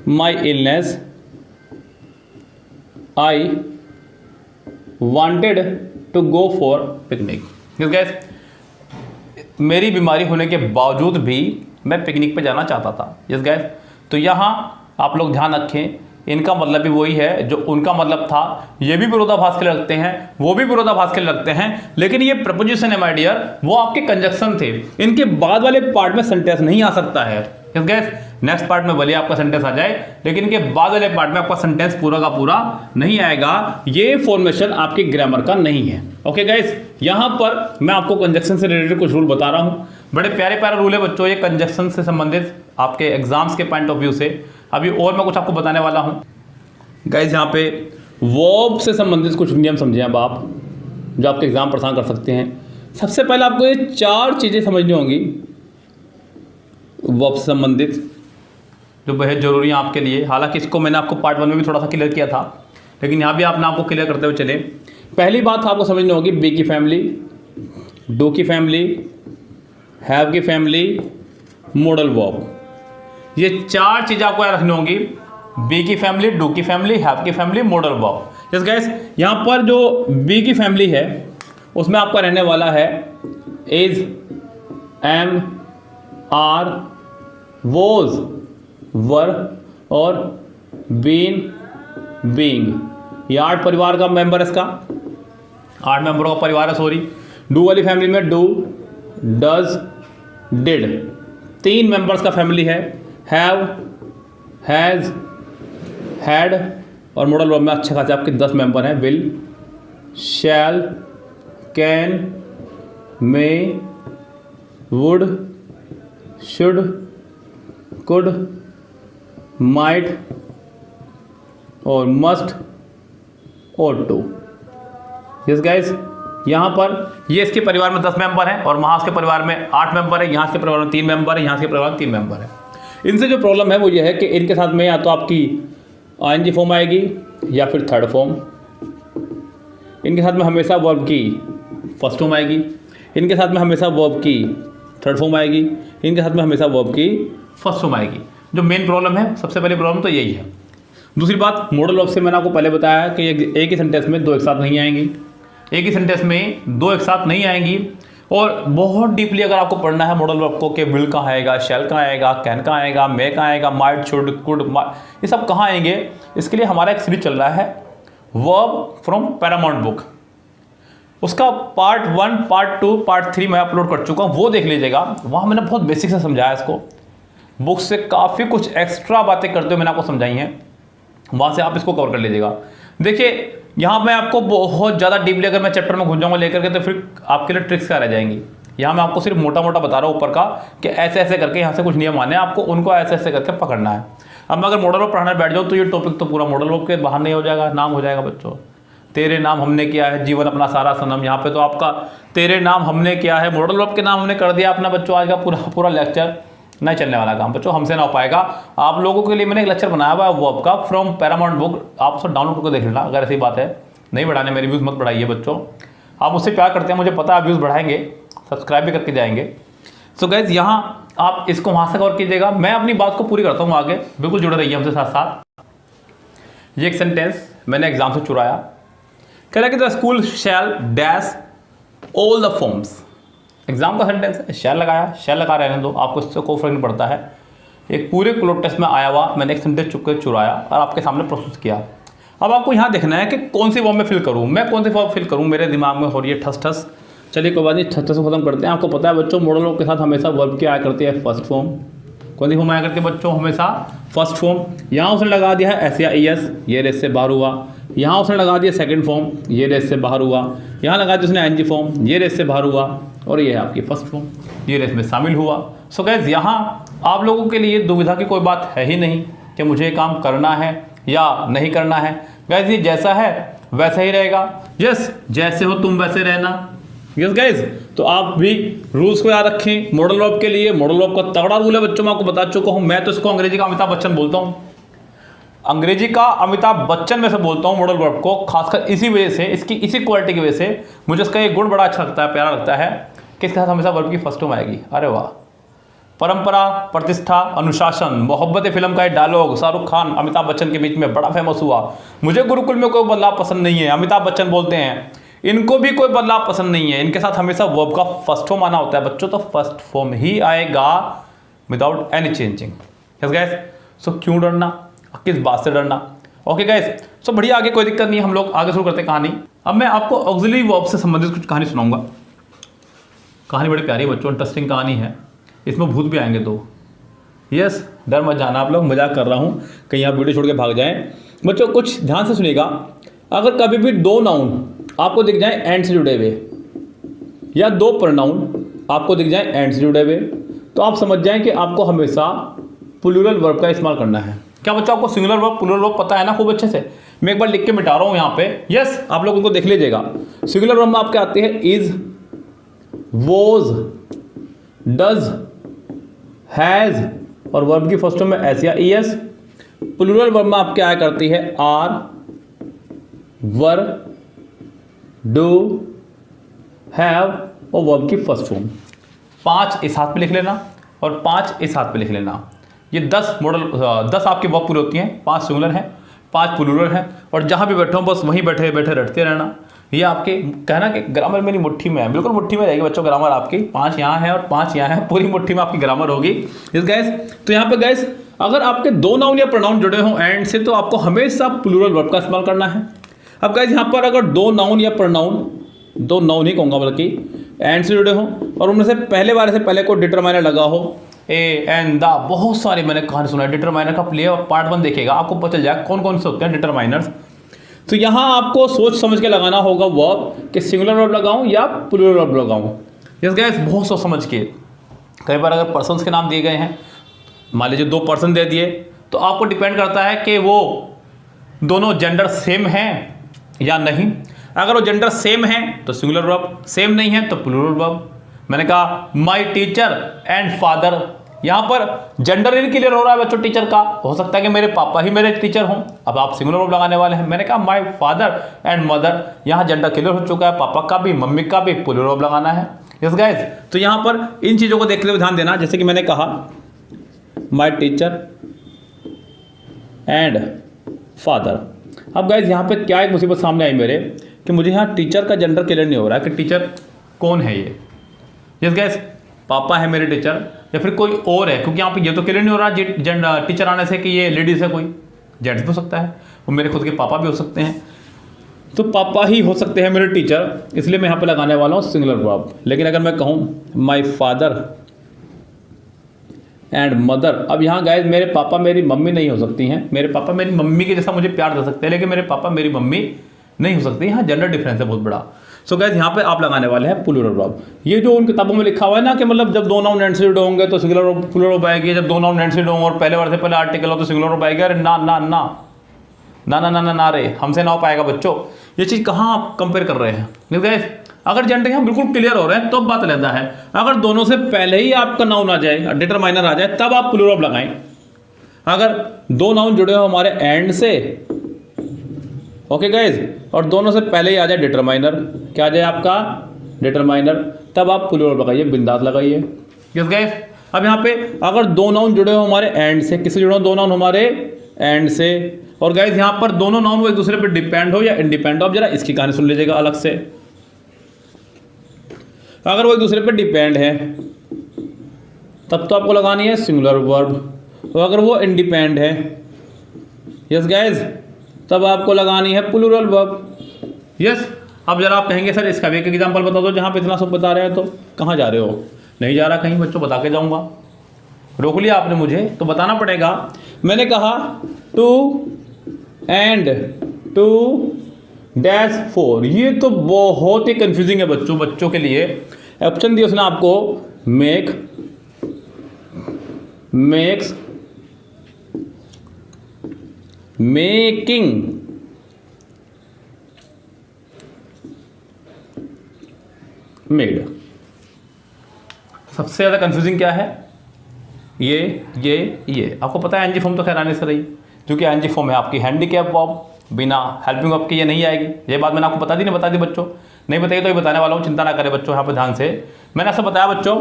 my illness I wanted to go for picnic. Guys, मेरी बीमारी होने के बावजूद भी मैं पिकनिक पे जाना चाहता था। यस गाइस, तो यहाँ आप लोग ध्यान रखें, इनका मतलब भी वही है जो उनका मतलब था। ये भी विरोधाभास के लिए लगते हैं, वो भी विरोधाभास के लिए लगते हैं, लेकिन ये प्रपोजिशन है माय डियर, वो आपके कंजक्शन थे। इनके बाद वाले पार्ट में सेंटेंस नहीं आ सकता है। यस गाइस, नेक्स्ट पार्ट में भले आपका सेंटेंस आ जाए, लेकिन इनके बाद वाले पार्ट में आपका सेंटेंस पूरा का पूरा नहीं आएगा। ये फॉर्मेशन आपकी ग्रामर का नहीं है। ओके गाइस, यहाँ पर मैं आपको कंजक्शन से रिलेटेड कुछ रूल बता रहा हूँ। बड़े प्यारे प्यारे रूल है बच्चों, ये कंजक्शन से संबंधित आपके एग्जाम्स के पॉइंट ऑफ व्यू से। अभी और मैं कुछ आपको बताने वाला हूँ गाइस। यहाँ पे वर्ब से संबंधित कुछ नियम समझें अब आप, जो आपके एग्जाम परेशान कर सकते हैं। सबसे पहले आपको ये 4 चीज़ें समझनी होंगी वर्ब से संबंधित, जो बेहद जरूरी है आपके लिए। हालांकि इसको मैंने आपको पार्ट 1 में भी थोड़ा सा क्लियर किया था, लेकिन यहाँ भी आपने आपको क्लियर करते हुए चले। पहली बात आपको समझनी होगी बी की फैमिली, डू की फैमिली, हैव की फैमिली, मॉडल वर्ब। ये 4 चीज़ें आपको याद रखनी होगी, बी की फैमिली, डू की फैमिली, हैव की family, modal verb. Yes guys, यहाँ पर जो बी की फैमिली है उसमें आपका रहने वाला है इज, एम, आर, वॉज, वर और बीन, बीइंग। ये 8 परिवार का मेंबर है, इसका 8 मेंबरों का परिवार है, सॉरी। डू वाली फैमिली में डू, डज, डिड, 3 मेंबर्स का फैमिली है। हैव, हैज़, हैड और मॉडल वर्ब में अच्छे खासे आपके 10 मेंबर हैं। Will, shall, can, may, would, should, could, might और मस्ट और टू। यस गाइस, यहाँ पर ये इसके परिवार में 10 मेंबर हैं और वहाँ के परिवार में 8 मेंबर है, यहाँ के परिवार में 3 मेंबर है, यहाँ के परिवार में 3 मेंबर है। इनसे जो प्रॉब्लम है वो ये है कि इनके साथ में या तो आपकी आईएनजी फॉर्म आएगी या फिर थर्ड फॉर्म। इनके साथ में हमेशा वर्ब की फर्स्ट फॉर्म आएगी, इनके साथ में हमेशा वर्ब की थर्ड फॉर्म आएगी, इनके साथ में हमेशा वर्ब की फर्स्ट फॉर्म आएगी। जो मेन प्रॉब्लम है, सबसे पहली प्रॉब्लम तो यही है। दूसरी बात, मॉडल वर्ब से मैंने आपको पहले बताया कि एक ही सेंटेंस में 2 एक साथ नहीं आएंगी, एक ही सेंटेंस में 2 एक साथ नहीं आएंगी। और बहुत डीपली अगर आपको पढ़ना है मॉडल वर्ब को कि विल कहाँ आएगा, शैल कहाँ आएगा, कैन कहाँ आएगा, मे कहाँ आएगा, माइट, शुड, कुड, ये सब कहाँ आएंगे, इसके लिए हमारा एक सीरीज चल रहा है वर्ब फ्रॉम पैरामाउंट बुक। उसका पार्ट 1, पार्ट 2, पार्ट 3 मैं अपलोड कर चुका हूँ, वो देख लीजिएगा। वहाँ मैंने बहुत बेसिक से समझाया इसको, बुक से काफ़ी कुछ एक्स्ट्रा बातें करते हुए मैंने आपको समझाई हैं, वहाँ से आप इसको कवर कर लीजिएगा। देखिए, यहाँ मैं आपको बहुत ज़्यादा डीपली अगर मैं चैप्टर में घुस जाऊँगा लेकर के, तो फिर आपके लिए ट्रिक्स क्या रह जाएंगी। यहाँ मैं आपको सिर्फ मोटा मोटा बता रहा हूँ ऊपर का कि ऐसे ऐसे करके यहाँ से कुछ नियम आने हैं, आपको उनको ऐसे ऐसे करके पकड़ना है। अब मैं अगर मॉडल वर्ब पढ़ाने बैठ जाऊँ तो ये टॉपिक तो पूरा मॉडल वर्ब के बाहर नहीं हो जाएगा, नाम हो जाएगा बच्चों। तेरे नाम हमने किया है जीवन अपना सारा सनम। यहाँ पे तो आपका तेरे नाम हमने किया है, मॉडल वर्ब के नाम हमने कर दिया अपना बच्चों। आज का पूरा पूरा लेक्चर नहीं चलने वाला काम बच्चों, हमसे ना हो पाएगा। आप लोगों के लिए मैंने एक लेक्चर बनाया हुआ है वर्ब का फ्रॉम पैरामाउंट बुक, आप उसको डाउनलोड करके देख लेना। अगर ऐसी बात है नहीं बढ़ाने, मेरी व्यूज़ मत बढ़ाइए बच्चों, आप मुझसे प्यार करते हैं, मुझे पता है आप व्यूज़ बढ़ाएंगे, सब्सक्राइब भी करके जाएंगे। सो गाइज यहाँ आप इसको वहाँ से कवर कीजिएगा, मैं अपनी बात को पूरी करता हूँ आगे, बिल्कुल जुड़े रहिए हमसे साथ साथ। ये एक सेंटेंस मैंने एग्जाम से चुराया, कह रहा है कि the school shall dash all the forms. Exam का सेंटेंस है, शैल लगाया, शैल लगा रहने दो, आपको इससे कोई फर्क नहीं पड़ता है। एक पूरे क्लोज टेस्ट में आया हुआ मैंने एक सेंटेंस चुप कर चुराया और आपके सामने प्रस्तुत किया। अब आपको यहाँ देखना है कि कौन सी फॉर्म में फिल करूँ, मैं कौन सी फॉर्म फिल करूँ, मेरे दिमाग में हो रही है ठस ठस। चलिए कोई बात नहीं, ठस ठस को खत्म करते हैं। आपको पता है बच्चों मॉडल वर्ब के साथ हमेशा वर्ब की आया करती है फर्स्ट फॉर्म। कौन सी फॉर्म आया करती है बच्चों, हमेशा फर्स्ट फॉर्म। यहाँ उसने लगा दिया है SES, ये रेस से बाहर हुआ। यहाँ उसने लगा दिया सेकंड फॉर्म, ये रेस से बाहर हुआ। यहाँ लगा दिया उसने NG फॉर्म, ये रेस से बाहर हुआ। और ये है आपकी फर्स्ट फॉर्म, ये रेस में शामिल हुआ। सो गाइस यहाँ आप लोगों के लिए दुविधा की कोई बात है ही नहीं कि मुझे ये काम करना है या नहीं करना है। गाइस ये जैसा है वैसा ही रहेगा। यस, जैसे हो तुम वैसे रहना। यस गाइस, तो आप भी रूल्स को याद रखें। मॉडल वर्ब के लिए मॉडल वर्ब का तगड़ा रूल है बच्चों, मैं आपको बता चुका हूँ। मैं तो इसको अंग्रेजी का अमिताभ बच्चन बोलता हूँ, अंग्रेजी का अमिताभ बच्चन में से बोलता हूँ मॉडल वर्ब को, खासकर इसी वजह से, इसकी इसी क्वालिटी की वजह से मुझे इसका एक गुण बड़ा अच्छा लगता है, प्यारा लगता है कि इसके साथ हमेशा वर्ब की फर्स्ट फॉर्म आएगी। अरे वाह, परंपरा, प्रतिष्ठा, अनुशासन, मोहब्बत फिल्म का एक डायलॉग शाहरुख खान अमिताभ बच्चन के बीच में बड़ा फेमस हुआ। मुझे गुरुकुल में कोई बदलाव पसंद नहीं है, अमिताभ बच्चन बोलते हैं, इनको भी कोई बदलाव पसंद नहीं है, इनके साथ हमेशा वर्ब का फर्स्ट फॉर्म आना होता है बच्चों। तो फर्स्ट फॉर्म ही आएगा without any changing. Yes guys, so क्यों डरना, किस बात से डरना। ओके गाइस, सो बढ़िया, आगे कोई दिक्कत नहीं, हम लोग आगे शुरू करते हैं कहानी। अब मैं आपको ऑक्सिलरी वर्ब से संबंधित कुछ कहानी सुनाऊंगा। कहानी बड़ी प्यारी बच्चों, इंटरेस्टिंग कहानी है, इसमें भूत भी आएंगे दो। यस, डर मत जाना आप लोग, मजाक कर रहा हूँ, कहीं आप वीडियो छोड़ के भाग जाएं। बच्चों कुछ ध्यान से सुनिएगा, अगर कभी भी दो नाउन आपको दिख जाए एंड से जुड़े हुए या दो प्रोनाउन आपको दिख जाए एंड से जुड़े हुए, तो आप समझ जाएं कि आपको हमेशा प्लूरल वर्ब का इस्तेमाल करना है। क्या बच्चों आपको सिंगुलर वर्ब प्लूरल वर्ब पता है ना खूब अच्छे से? मैं एक बार लिख के मिटा रहा हूँ यहाँ पे। यस, आप लोग उनको देख लीजिएगा। सिंगुलर वर्ब में आपके आते हैं इज, वॉज, डज, हैज और वर्ब की फर्स्ट फॉर्म में एस या ES। प्लूरल वर्ब में आपके आया करती है आर, वर, डू, हैव और वर्ब की फर्स्ट फॉर्म। 5 इस हाथ पे लिख लेना और 5 इस हाथ पे लिख लेना। ये 10 मॉडल 10 आपकी वर्ब पूरी होती हैं, 5 सिंगुलर हैं, 5 प्लूरल हैं, और जहाँ भी बैठो बस वहीं बैठे बैठे रटते रहना। ये आपके कहना कि ग्रामर मेरी मुट्ठी में है, बिल्कुल मुट्ठी में रहेगी बच्चों ग्रामर आपकी। 5 यहाँ है और 5 यहाँ है, पूरी मुट्ठी में आपकी ग्रामर होगी। इस गैस, तो यहाँ पे गैस अगर आपके दो नाउन या प्रोनाउन जुड़े हों एंड से, तो आपको हमेशा प्लूरल वर्ब का इस्तेमाल करना है। अब गैस यहाँ पर अगर दो नाउन या प्रोनाउन, दो नाउन ही कहूँगा बल्कि, एंड से जुड़े हों और उनमें से पहले बार से पहले को डिटरमाइनर लगा हो, ए एंड द, बहुत सारे मैंने कहानी सुना है डिटरमाइनर का। प्ले पार्ट 1 देखिएगा, आपको पता चल जाएगा कौन कौन से होते हैं डिटरमाइनर्स। तो यहाँ आपको सोच समझ के लगाना होगा वर्ब कि सिंगुलर वर्ब लगाऊं या प्लूरल वर्ब लगाऊं। यस गाइस, बहुत सोच समझ के। कई बार अगर पर्सन्स के नाम दिए गए हैं, मान लीजिए 2 पर्सन दे दिए, तो आपको डिपेंड करता है कि वो दोनों जेंडर सेम हैं या नहीं। अगर वो जेंडर सेम है तो सिंगुलर वर्ब, सेम नहीं है तो प्लूरल वर्ब। मैंने कहा माय टीचर एंड फादर, यहाँ पर जेंडर क्लियर हो रहा है बच्चों टीचर का, हो सकता है कि मेरे पापा ही मेरे टीचर हों, अब आप सिंगुलर वर्ब लगाने वाले हैं। मैंने कहा माय फादर एंड मदर, यहाँ जेंडर क्लियर हो चुका है, पापा का भी मम्मी का भी, प्लूरल वर्ब लगाना है। यस गाइस, तो यहाँ पर इन चीज़ों को देखते हुए ध्यान देना, जैसे कि मैंने कहा माय टीचर एंड फादर। अब गाइस यहाँ पे क्या एक मुसीबत सामने आई मेरे कि मुझे यहाँ टीचर का जेंडर क्लियर नहीं हो रहा है कि टीचर कौन है ये। यस गाइस, पापा है मेरे टीचर या फिर कोई और है, क्योंकि यहाँ पे ये तो क्लियर नहीं हो रहा जेंडर टीचर आने से कि ये लेडीज़ है, कोई जेंट्स भी हो सकता है, वो मेरे खुद के पापा भी हो सकते हैं, तो पापा ही हो सकते हैं मेरे टीचर, इसलिए मैं यहाँ पे लगाने वाला हूँ सिंगुलर वर्ब। लेकिन अगर मैं कहूँ माय फादर एंड मदर, अब यहाँ गाइस मेरे पापा मेरी मम्मी नहीं हो सकती हैं, मेरे पापा मेरी मम्मी के जैसा मुझे प्यार दे सकते हैं, लेकिन मेरे पापा मेरी मम्मी नहीं हो सकती। यहाँ जेंडर डिफरेंस है बहुत बड़ा। सो गाइस यहाँ पे आप लगाने वाले हैं प्लूरल वर्ब। ये जो उन किताबों में लिखा हुआ है ना कि मतलब जब दो नाउन एंड से जुड़े होंगे तो सिंगुलर प्लूरल वर्ब आएगी, जब दो नाउन एंड से जुड़े होंगे और पहले बार से पहले आर्टिकल हो तो सिंगुलर वर्ब आएगा, अरे ना ना ना, ना ना ना ना ना रे, हमसे ना हो पाएगा बच्चों। ये चीज़ कहाँ आप कंपेयर कर रहे हैं? गाइस अगर जेंडर हम बिल्कुल क्लियर हो रहे हैं तो बात लेता है। अगर दोनों से पहले ही आपका नाउन आ जाए, डिटरमाइनर आ जाए, तब आप प्लूरल लगाएं। अगर दो नाउन जुड़े हो हमारे एंड से, ओके गाइज, और दोनों से पहले ही आ जाए डिटरमाइनर, क्या आ जाए आपका डिटरमाइनर, तब आप प्लूरल लगाइए, बिंदास लगाइए। यस गाइज, अब यहाँ पे अगर दो नाउन जुड़े हो हमारे एंड से, किससे जुड़े हो? दो नाउन हमारे एंड से, और गाइज यहाँ पर दोनों नाउन वो एक दूसरे पे डिपेंड हो या इंडिपेंडेंट हो। अब जरा इसकी कहानी सुन लीजिएगा अलग से। अगर वो एक दूसरे पे डिपेंड है तब तो आपको लगानी है सिंगुलर वर्ब, और अगर वो इंडिपेंडेंट है, यस गाइज, तब आपको लगानी है प्लूरल वर्ब। यस, अब जरा आप कहेंगे सर इसका भी एक एग्जांपल बता दो जहाँ पे इतना सब बता रहे हैं। तो कहाँ जा रहे हो? नहीं जा रहा कहीं बच्चों, बता के जाऊँगा। रोक लिया आपने मुझे तो बताना पड़ेगा। मैंने कहा two and two dash four, ये तो बहुत ही कंफ्यूजिंग है बच्चों के लिए। ऑप्शन दिया उसने आपको, मेक, मेक्स, मेकिंग, मेड। सबसे ज़्यादा कंफ्यूजिंग क्या है? ये आपको पता है एनजी फॉर्म तो खैर आने से रही, क्योंकि एनजी फॉर्म है आपकी हैंडीकैप वर्ब, बिना हेल्पिंग वर्ब के ये नहीं आएगी। ये बात मैंने आपको बता दी, नहीं बता दी बच्चों? नहीं बताइए तो ये बताने वाला हूँ, चिंता ना करें बच्चों। यहाँ पे ध्यान से मैंने ऐसा बताया बच्चों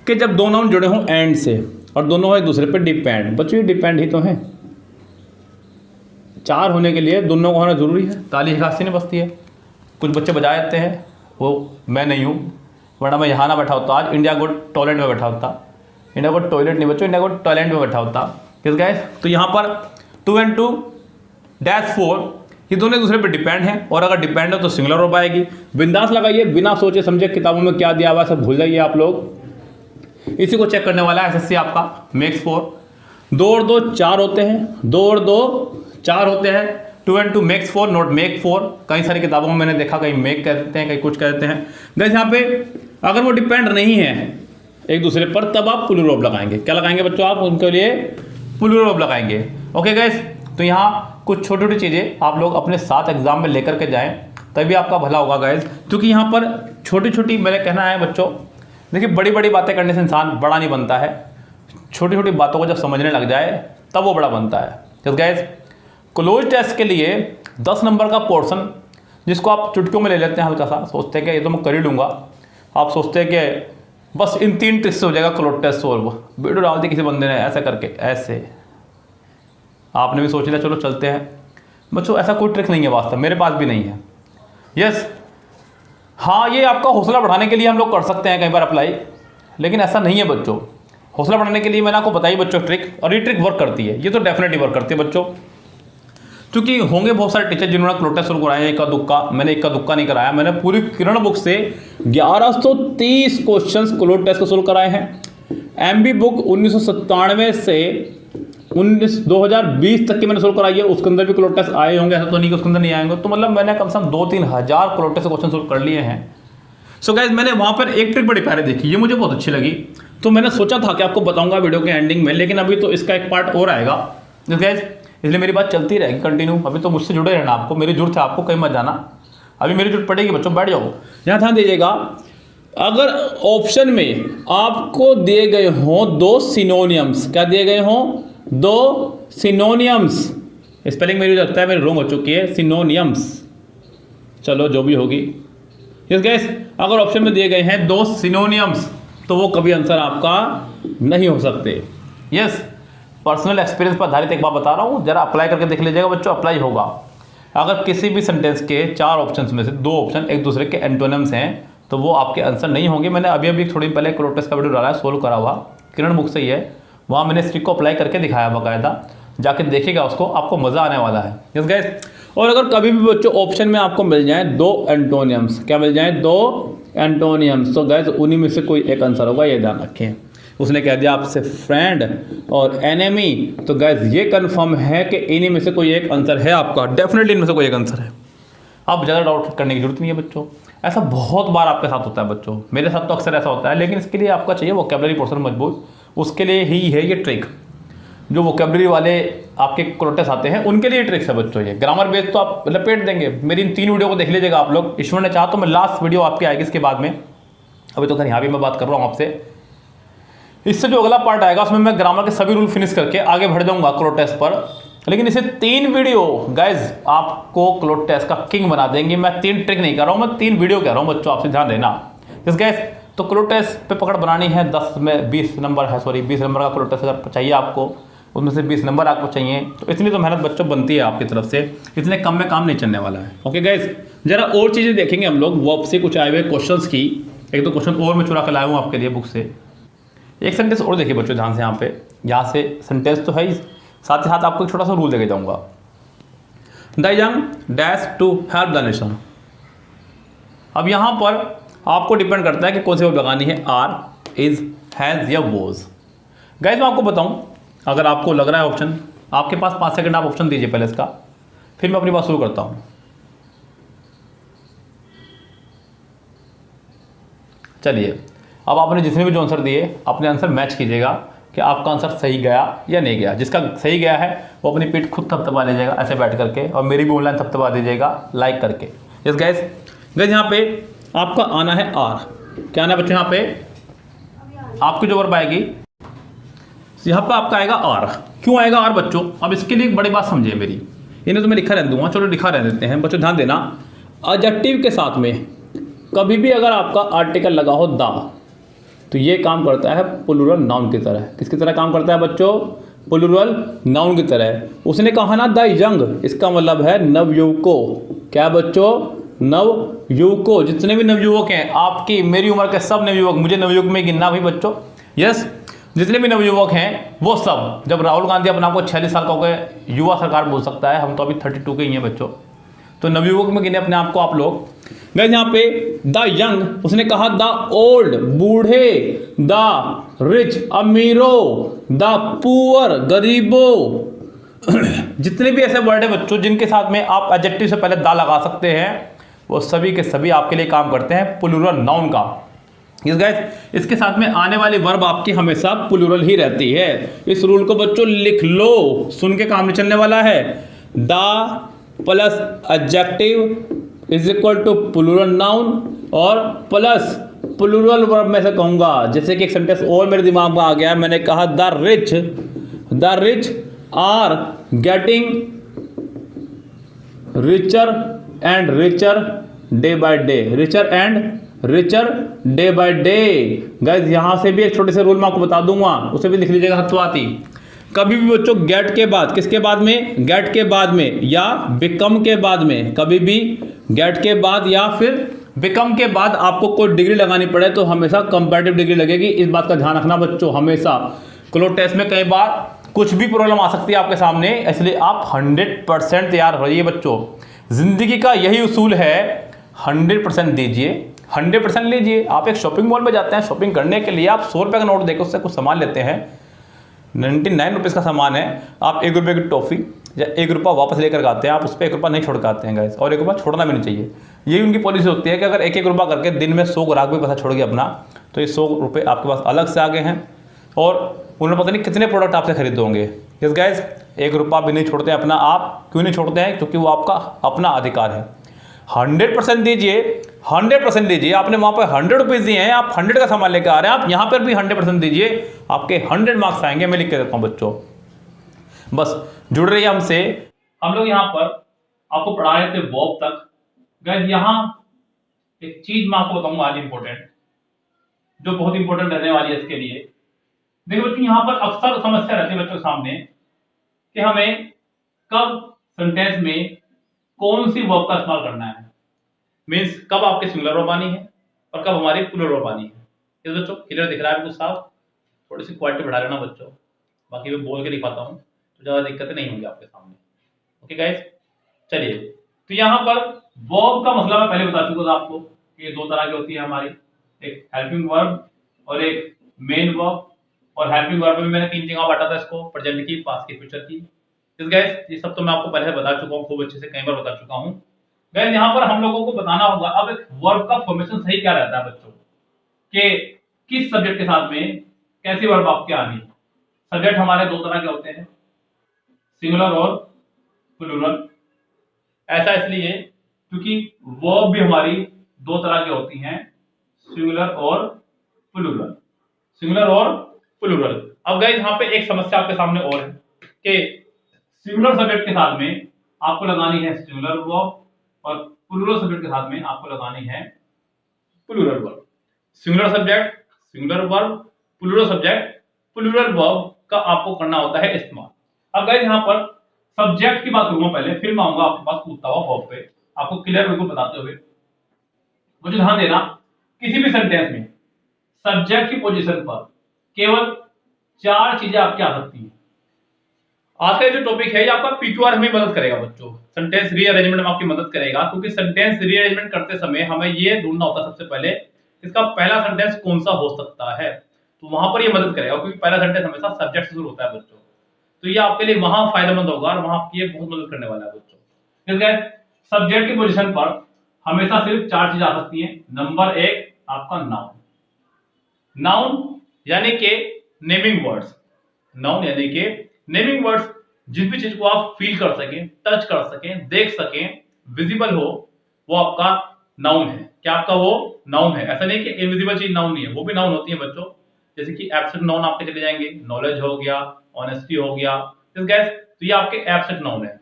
कि जब दो नाउन जुड़े हों एंड से और दोनों हो एक दूसरे पे डिपेंड, बच्चों ये डिपेंड ही तो हैं। चार होने के लिए दोनों को होना जरूरी है, ताली एक हाथ से नहीं बजती है। कुछ बच्चे बजा जाते हैं, वो मैं नहीं हूँ, वरना मैं यहाँ ना बैठा होता, आज इंडिया गोट टॉयलेट में बैठा होता। इंडिया गोट टॉयलेट नहीं बच्चों, इंडिया गोट टॉयलेट में बैठा होता। किस गाइस? तो यहाँ पर 2 and 2 डैश 4 ये दोनों एक दूसरे पे डिपेंड हैं, और अगर डिपेंड है तो सिंगुलर हो पाएगी। बिंदास लगाइए, बिना सोचे समझे किताबों में क्या दिया हुआ है सब भूल जाइए आप लोग। इसी को चेक करने वाला है एसएससी आपका, मेक्स 4। 2 और 2 4 होते हैं, 2 और 2 4 होते हैं। 2 and 2 मेक्स 4, नॉट मेक 4। कई सारी किताबों में मैंने देखा कहीं मेक कह देते हैं, कहीं कुछ कह देते हैं। गाइस यहाँ पे अगर वो डिपेंड नहीं है एक दूसरे पर, तब आप प्लूरल वर्ब लगाएंगे। क्या लगाएंगे बच्चों? आप उनके लिए प्लूरल वर्ब लगाएंगे। ओके गाइस, तो यहाँ कुछ छोटी छोटी चीज़ें आप लोग अपने साथ एग्जाम में लेकर के जाएं, तभी आपका भला होगा गाइस। क्योंकि यहाँ पर छोटी छोटी, मेरा कहना है बच्चों, देखिए बड़ी बड़ी बातें करने से इंसान बड़ा नहीं बनता है। छोटी छोटी बातों को जब समझने लग जाए तब वो बड़ा बनता है। तो गाइस क्लोज टेस्ट के लिए 10 नंबर का पोर्शन, जिसको आप चुटकियों में ले लेते हैं, हल्का सा सोचते हैं कि ये तो मैं कर ही लूँगा, आप सोचते हैं कि बस इन 3 ट्रिक्स से हो जाएगा क्लोज टेस्ट सोल्व। वीडियो डाल दी किसी बंदे ने ऐसा करके, ऐसे आपने भी सोच लिया चलो चलते हैं। बच्चों ऐसा कोई ट्रिक नहीं है वास्तव, मेरे पास भी नहीं है। यस, हाँ ये आपका हौसला बढ़ाने के लिए हम लोग कर सकते हैं कई बार अप्लाई, लेकिन ऐसा नहीं है बच्चों। हौसला बढ़ाने के लिए मैंने आपको बताई बच्चों ट्रिक, और ये ट्रिक वर्क करती है, ये तो डेफिनेटली वर्क करती है बच्चों। क्योंकि होंगे बहुत सारे टीचर जिन्होंने क्लोज टेस्ट सोल्व कराए हैं इक्का दुक्का, मैंने इक्का दुक्का नहीं कराया। मैंने पूरी किरण बुक से 1130 क्वेश्चंस क्लोज टेस्ट को सोल्व कराए हैं। एमबी बुक 1997 से 2020 तक की मैंने सोल्व कराई है, उसके अंदर भी क्लोज टेस्ट आए होंगे, ऐसा तो नहीं कि उसके अंदर नहीं आएंगे। तो मतलब मैंने कम से कम 2-3 हज़ार क्लोज टेस्ट क्वेश्चन सोल्व कर लिए हैं। सो गाइज मैंने वहाँ पर एक ट्रिक बड़ी प्यारी देखी, ये मुझे बहुत अच्छी लगी, तो मैंने सोचा था कि आपको बताऊंगा वीडियो के एंडिंग में, लेकिन अभी तो इसका एक पार्ट और आएगा गाइज, इसलिए मेरी बात चलती रहेगी कंटिन्यू। अभी तो मुझसे जुड़े रहना आपको, मेरी जरूरत है आपको, कहीं मत जाना, अभी मेरी जरूरत पड़ेगी बच्चों, बैठ जाओ। यहाँ ध्यान दीजिएगा, अगर ऑप्शन में आपको दिए गए हों 2 सिनोनियम्स, क्या दिए गए हों? 2 सिनोनियम्स। स्पेलिंग मेरी लगता है मेरी रॉन्ग हो चुकी है, सिनोनियम्स, चलो जो भी होगी। यस गाइस, अगर ऑप्शन में दिए गए हैं 2 सिनोनियम्स, तो वो कभी आंसर आपका नहीं हो सकते। यस, पर्सनल एक्सपीरियंस पर आधारित एक बात बता रहा हूँ, जरा अप्लाई करके देख लीजिएगा बच्चों, अप्लाई होगा। अगर किसी भी सेंटेंस के 4 ऑप्शंस में से 2 ऑप्शन एक दूसरे के एंटोनिम्स हैं, तो वो आपके आंसर नहीं होंगे। मैंने अभी थोड़ी पहले क्लोज टेस्ट का वीडियो डाला है, सोल्व करा हुआ, किरण बुक से ही है, वहाँ मैंने इस ट्रिक को अप्लाई करके दिखाया बाकायदा, जाके देखिएगा उसको, आपको मज़ा आने वाला है। यस गाइस, और अगर कभी भी बच्चों ऑप्शन में आपको मिल जाए 2 एंटोनियम्स, क्या मिल जाए? 2 एंटोनियम्स, तो गाइस उन्हीं में से कोई एक आंसर होगा, ये ध्यान रखें। उसने कह दिया आपसे फ्रेंड और एनिमी, तो गाइस ये कंफर्म है कि इन्हीं में से कोई एक आंसर है आपका, डेफिनेटली इनमें से कोई एक आंसर है। अब ज़्यादा डाउट करने की जरूरत नहीं है बच्चों, ऐसा बहुत बार आपके साथ होता है बच्चों, मेरे साथ तो अक्सर ऐसा होता है, लेकिन इसके लिए आपका चाहिए वोकैबुलरी पोर्शन मजबूत, उसके लिए ही है ये ट्रिक। जो वोकेबलरी वाले आपके क्लोटेस आते हैं उनके लिए ट्रिक्स है बच्चों। ये ग्रामर बेस तो आप लपेट देंगे। मेरी इन 3 वीडियो को देख लीजिएगा आप लोग। ईश्वर ने चाहा तो मैं लास्ट वीडियो आपकी आएगी इसके बाद में, अभी तो खैर यहाँ भी मैं बात कर रहा हूँ आपसे। इससे जो अगला पार्ट आएगा उसमें मैं ग्रामर के सभी रूल फिनिश करके आगे बढ़ जाऊंगा क्लोटेस पर। लेकिन इसे 3 वीडियो गाइज आपको क्लोटेस का किंग बना देंगे। मैं 3 ट्रिक नहीं कर रहा हूँ, मैं 3 वीडियो कह रहा हूँ बच्चों, आपसे ध्यान देना। इस गैस तो क्लोटेस पे पकड़ बनानी है 10 में 20 नंबर है, सॉरी 20 नंबर का क्लोटेस अगर चाहिए आपको, उसमें से 20 नंबर आपको चाहिए, तो इतनी तो मेहनत बच्चों बनती है आपकी तरफ से। इतने कम में काम नहीं चलने वाला है। ओके गाइज, जरा और चीज़ें देखेंगे हम लोग वर्ब से कुछ आए हुए क्वेश्चंस की। एक दो क्वेश्चन और मैं चुरा कर लाया हूँ आपके लिए बुक से। एक सेंटेंस और देखिए बच्चों ध्यान से, यहाँ से सेंटेंस तो है ही, साथ ही साथ आपको एक छोटा सा रूल देके जाऊंगा। The young dash to help the nation. अब यहाँ पर आपको डिपेंड करता है कि कौन सी वर्ब लगानी है, आर, इज, हैज या वॉज। गाइज मैं आपको बताऊं, अगर आपको लग रहा है ऑप्शन, आपके पास 5 सेकंड आप ऑप्शन दीजिए पहले इसका, फिर मैं अपनी बात शुरू करता हूं। चलिए, अब आपने जितने भी जो आंसर दिए अपने आंसर मैच कीजिएगा कि आपका आंसर सही गया या नहीं गया। जिसका सही गया है वो अपनी पीठ खुद थपथपा लीजिएगा ऐसे बैठ करके, और मेरी भी ऑनलाइन थपथपा दीजिएगा लाइक करके। यस गाइस, यहाँ पे आपका आना है आर। क्या आना है बच्चों? यहाँ पे आपकी जो वर्ब आएगी, यहाँ पे आपका आएगा आर। क्यों आएगा आर बच्चों? अब इसके लिए एक बड़ी बात समझिए मेरी, इन्हें तो मैं लिखा रहने दूंगा, चलो लिखा रहने देते हैं बच्चों। ध्यान देना, एडजेक्टिव के साथ में कभी भी अगर आपका आर्टिकल लगा हो द, तो ये काम करता है प्लूरल नाउन की तरह। किसकी तरह काम करता है बच्चों? प्लूरल नाउन की तरह। उसने कहा ना द यंग, इसका मतलब है नवयुवकों। क्या बच्चों? नवयुवकों। जितने भी नवयुवक हैं आपकी, मेरी उम्र के सब नवयुवक, मुझे नवयुवक में गिनना भी बच्चों। यस, जितने भी नवयुवक हैं वो सब, जब राहुल गांधी अपने आपको 46 साल का हो गए युवा सरकार बोल सकता है, हम तो अभी 32 के ही हैं बच्चों, तो नवयुवक में गिने अपने आप को आप लोग। गाइस यहाँ पे द यंग, उसने कहा द ओल्ड, बूढ़े, द रिच, अमीरों, द पुअर, गरीबों। जितने भी ऐसे वर्ड है बच्चों जिनके साथ में आप एडजेक्टिव से पहले द लगा सकते हैं, वो सभी के सभी आपके लिए काम करते हैं प्लूरल नाउन का। यस गाइस, इसके साथ में आने वाली वर्ब आपकी हमेशा प्लूरल ही रहती है। इस रूल को बच्चों लिख लो, सुन के काम नहीं चलने वाला है। The plus adjective is equal to plural noun और प्लस प्लूरल वर्ब में से कहूंगा। जैसे कि एक सेंटेंस और मेरे दिमाग में आ गया, मैंने कहा the rich are getting richer and richer day by day. Richer and richer day by day. Guys यहाँ से भी एक छोटे से रूल मैं आपको बता दूंगा, उसे भी लिख लीजिएगा हथवाती। कभी भी बच्चों गेट के बाद, किसके बाद में? गेट के बाद में या बिकम के बाद में। कभी भी गेट के बाद या फिर बिकम के बाद आपको कोई डिग्री लगानी पड़े तो हमेशा कंपैरेटिव डिग्री लगेगी। इस बात का ध्यान रखना बच्चों हमेशा। क्लोज टेस्ट में कई बार कुछ भी प्रॉब्लम आ सकती है आपके सामने, इसलिए आप 100% तैयार रहिए बच्चों। जिंदगी का यही उसूल है, 100% दीजिए, 100% लीजिए। आप एक शॉपिंग मॉल में जाते हैं शॉपिंग करने के लिए, आप 100 रुपये का नोट देकर उससे कुछ सामान लेते हैं, 99 रुपीज़ का सामान है, आप 1 रुपये की टॉफ़ी या 1 रुपया वापस लेकर आते हैं, आप उस पर 1 रुपया नहीं छोड़ के आते हैं गाइस, और 1 रुपया छोड़ना भी नहीं चाहिए। यही उनकी पॉलिसी होती है कि अगर 1-1 रुपया करके दिन में 100 ग्राहक भी पैसा छोड़ गया अपना, तो ये 100 रुपये आपके पास अलग से आ गए हैं, और उन्होंने पता नहीं कितने प्रोडक्ट आपसे खरीदे होंगे। यस गाइस, 1 रुपया भी नहीं छोड़ते अपना। आप क्यों नहीं छोड़ते हैं? क्योंकि वो आपका अपना अधिकार है। 100% दीजिए, 100% दीजिए। आपने वहाँ पर 100 रुपीज़ दिए हैं, आप 100 का सामान लेकर आ रहे हैं, आप यहाँ पर भी 100% दीजिए, आपके 100 मार्क्स आएंगे। मैं लिख के देता हूँ बच्चों, बस जुड़ रही है हमसे। हम लोग यहाँ पर आपको पढ़ा रहे थे वर्ब तक। गाइस यहाँ एक चीज मैं आपको बताऊंगा आज इंपॉर्टेंट, जो बहुत इंपॉर्टेंट रहने वाली है इसके लिए। देखो बच्चों, यहाँ पर अक्सर समस्या रहती है बच्चों के सामने कि हमें कब सेंटेंस में कौन सी वर्ब का इस्तेमाल करना है, मीन्स कब आपके सिंगुलर वर्ब आनी है और कब हमारी प्लूरल वर्ब आनी है। इस बच्चों क्लियर दिख रहा है कुछ साफ? थोड़ी सी क्वालिटी बढ़ा लेना बच्चों, बाकी मैं बोल के दिखाता हूँ तो ज़्यादा दिक्कतें नहीं होंगी आपके सामने। ओके गाइस, चलिए। तो यहाँ पर वर्ब का मसला मैं पहले बता चुका था आपको कि 2 तरह की होती है हमारी, एक हेल्पिंग वर्ब और एक मेन वर्ब। और हेल्पिंग वर्ब में मैंने 3 जगह बांटा था इसको, प्रेजेंट की, पास्ट की, फ्यूचर की। इस गाइस ये सब तो मैं आपको पहले बता चुका हूँ, खूब अच्छे से कई बार बता चुका हूँ। गाइस यहाँ पर हम लोगों को बताना होगा अब एक वर्ब का फॉर्मेशन सही क्या रहता है बच्चों, कि किस सब्जेक्ट के साथ में कैसी वर्ब आपके आनी है। सब्जेक्ट हमारे दो तरह के होते हैं, सिंगुलर और प्लूरल। ऐसा इसलिए क्योंकि वर्ब भी हमारी दो तरह की होती हैं, सिंगुलर और प्लूरल, सिंगुलर और प्लूरल। अब गाइस यहाँ पे एक समस्या आपके सामने और है कि सिंगुलर सब्जेक्ट के साथ में आपको लगानी है सिंगुलर वर्ब और प्लूरल सब्जेक्ट के साथ में आपको लगानी है plural verb. Singular subject singular verb, plural subject plural verb का आपको करना होता है इस्तेमाल। अब गाइस यहाँ पर सब्जेक्ट की बात करूंगा पहले, फिर मैं आऊंगा आपके पास पूछता हुआ वर्ब पे, आपको क्लियर बिल्कुल बताते हुए। मुझे ध्यान देना, किसी भी सेंटेंस में सब्जेक्ट की पोजीशन पर केवल 4 चीजें आपकी आ सकती हैं। आज का जो टॉपिक है ये आपका पीक्यूआर हमें मदद करेगा बच्चों, सेंटेंस रीअरेंजमेंट में आपकी मदद करेगा, क्योंकि सेंटेंस रीअरेंजमेंट करते समय हमें ये ढूंढना होता है सबसे पहले इसका पहला सेंटेंस कौन सा हो सकता है, तो वहां पर ये मदद करेगा, क्योंकि पहला सेंटेंस हमेशा सब्जेक्ट से शुरू होता है बच्चों। तो ये आपके लिए वहां फायदेमंद होगा और वहां आपकी ये बहुत मदद करने वाला है बच्चों। सब्जेक्ट की पोजीशन पर हमेशा सिर्फ 4 चीजें आ सकती हैं। नंबर 1 आपका नाउन, नाउन यानी कि नेमिंग वर्ड्स, नाउन यानी कि नेमिंग वर्ड्स, जिस भी चीज को आप फील कर सकें, टच कर सकें, देख सकें, विजिबल हो, वो आपका नाउन है। क्या आपका वो नाउन है? ऐसा नहीं कि इनविजिबल चीज नाउन नहीं है, वो भी नाउन होती है बच्चों। जैसे कि एब्सेंट नाउन आपके चले जाएंगे, नॉलेज हो गया, ऑनेस्टी हो गया, तो ये आपके एब्सेंट नाउन है।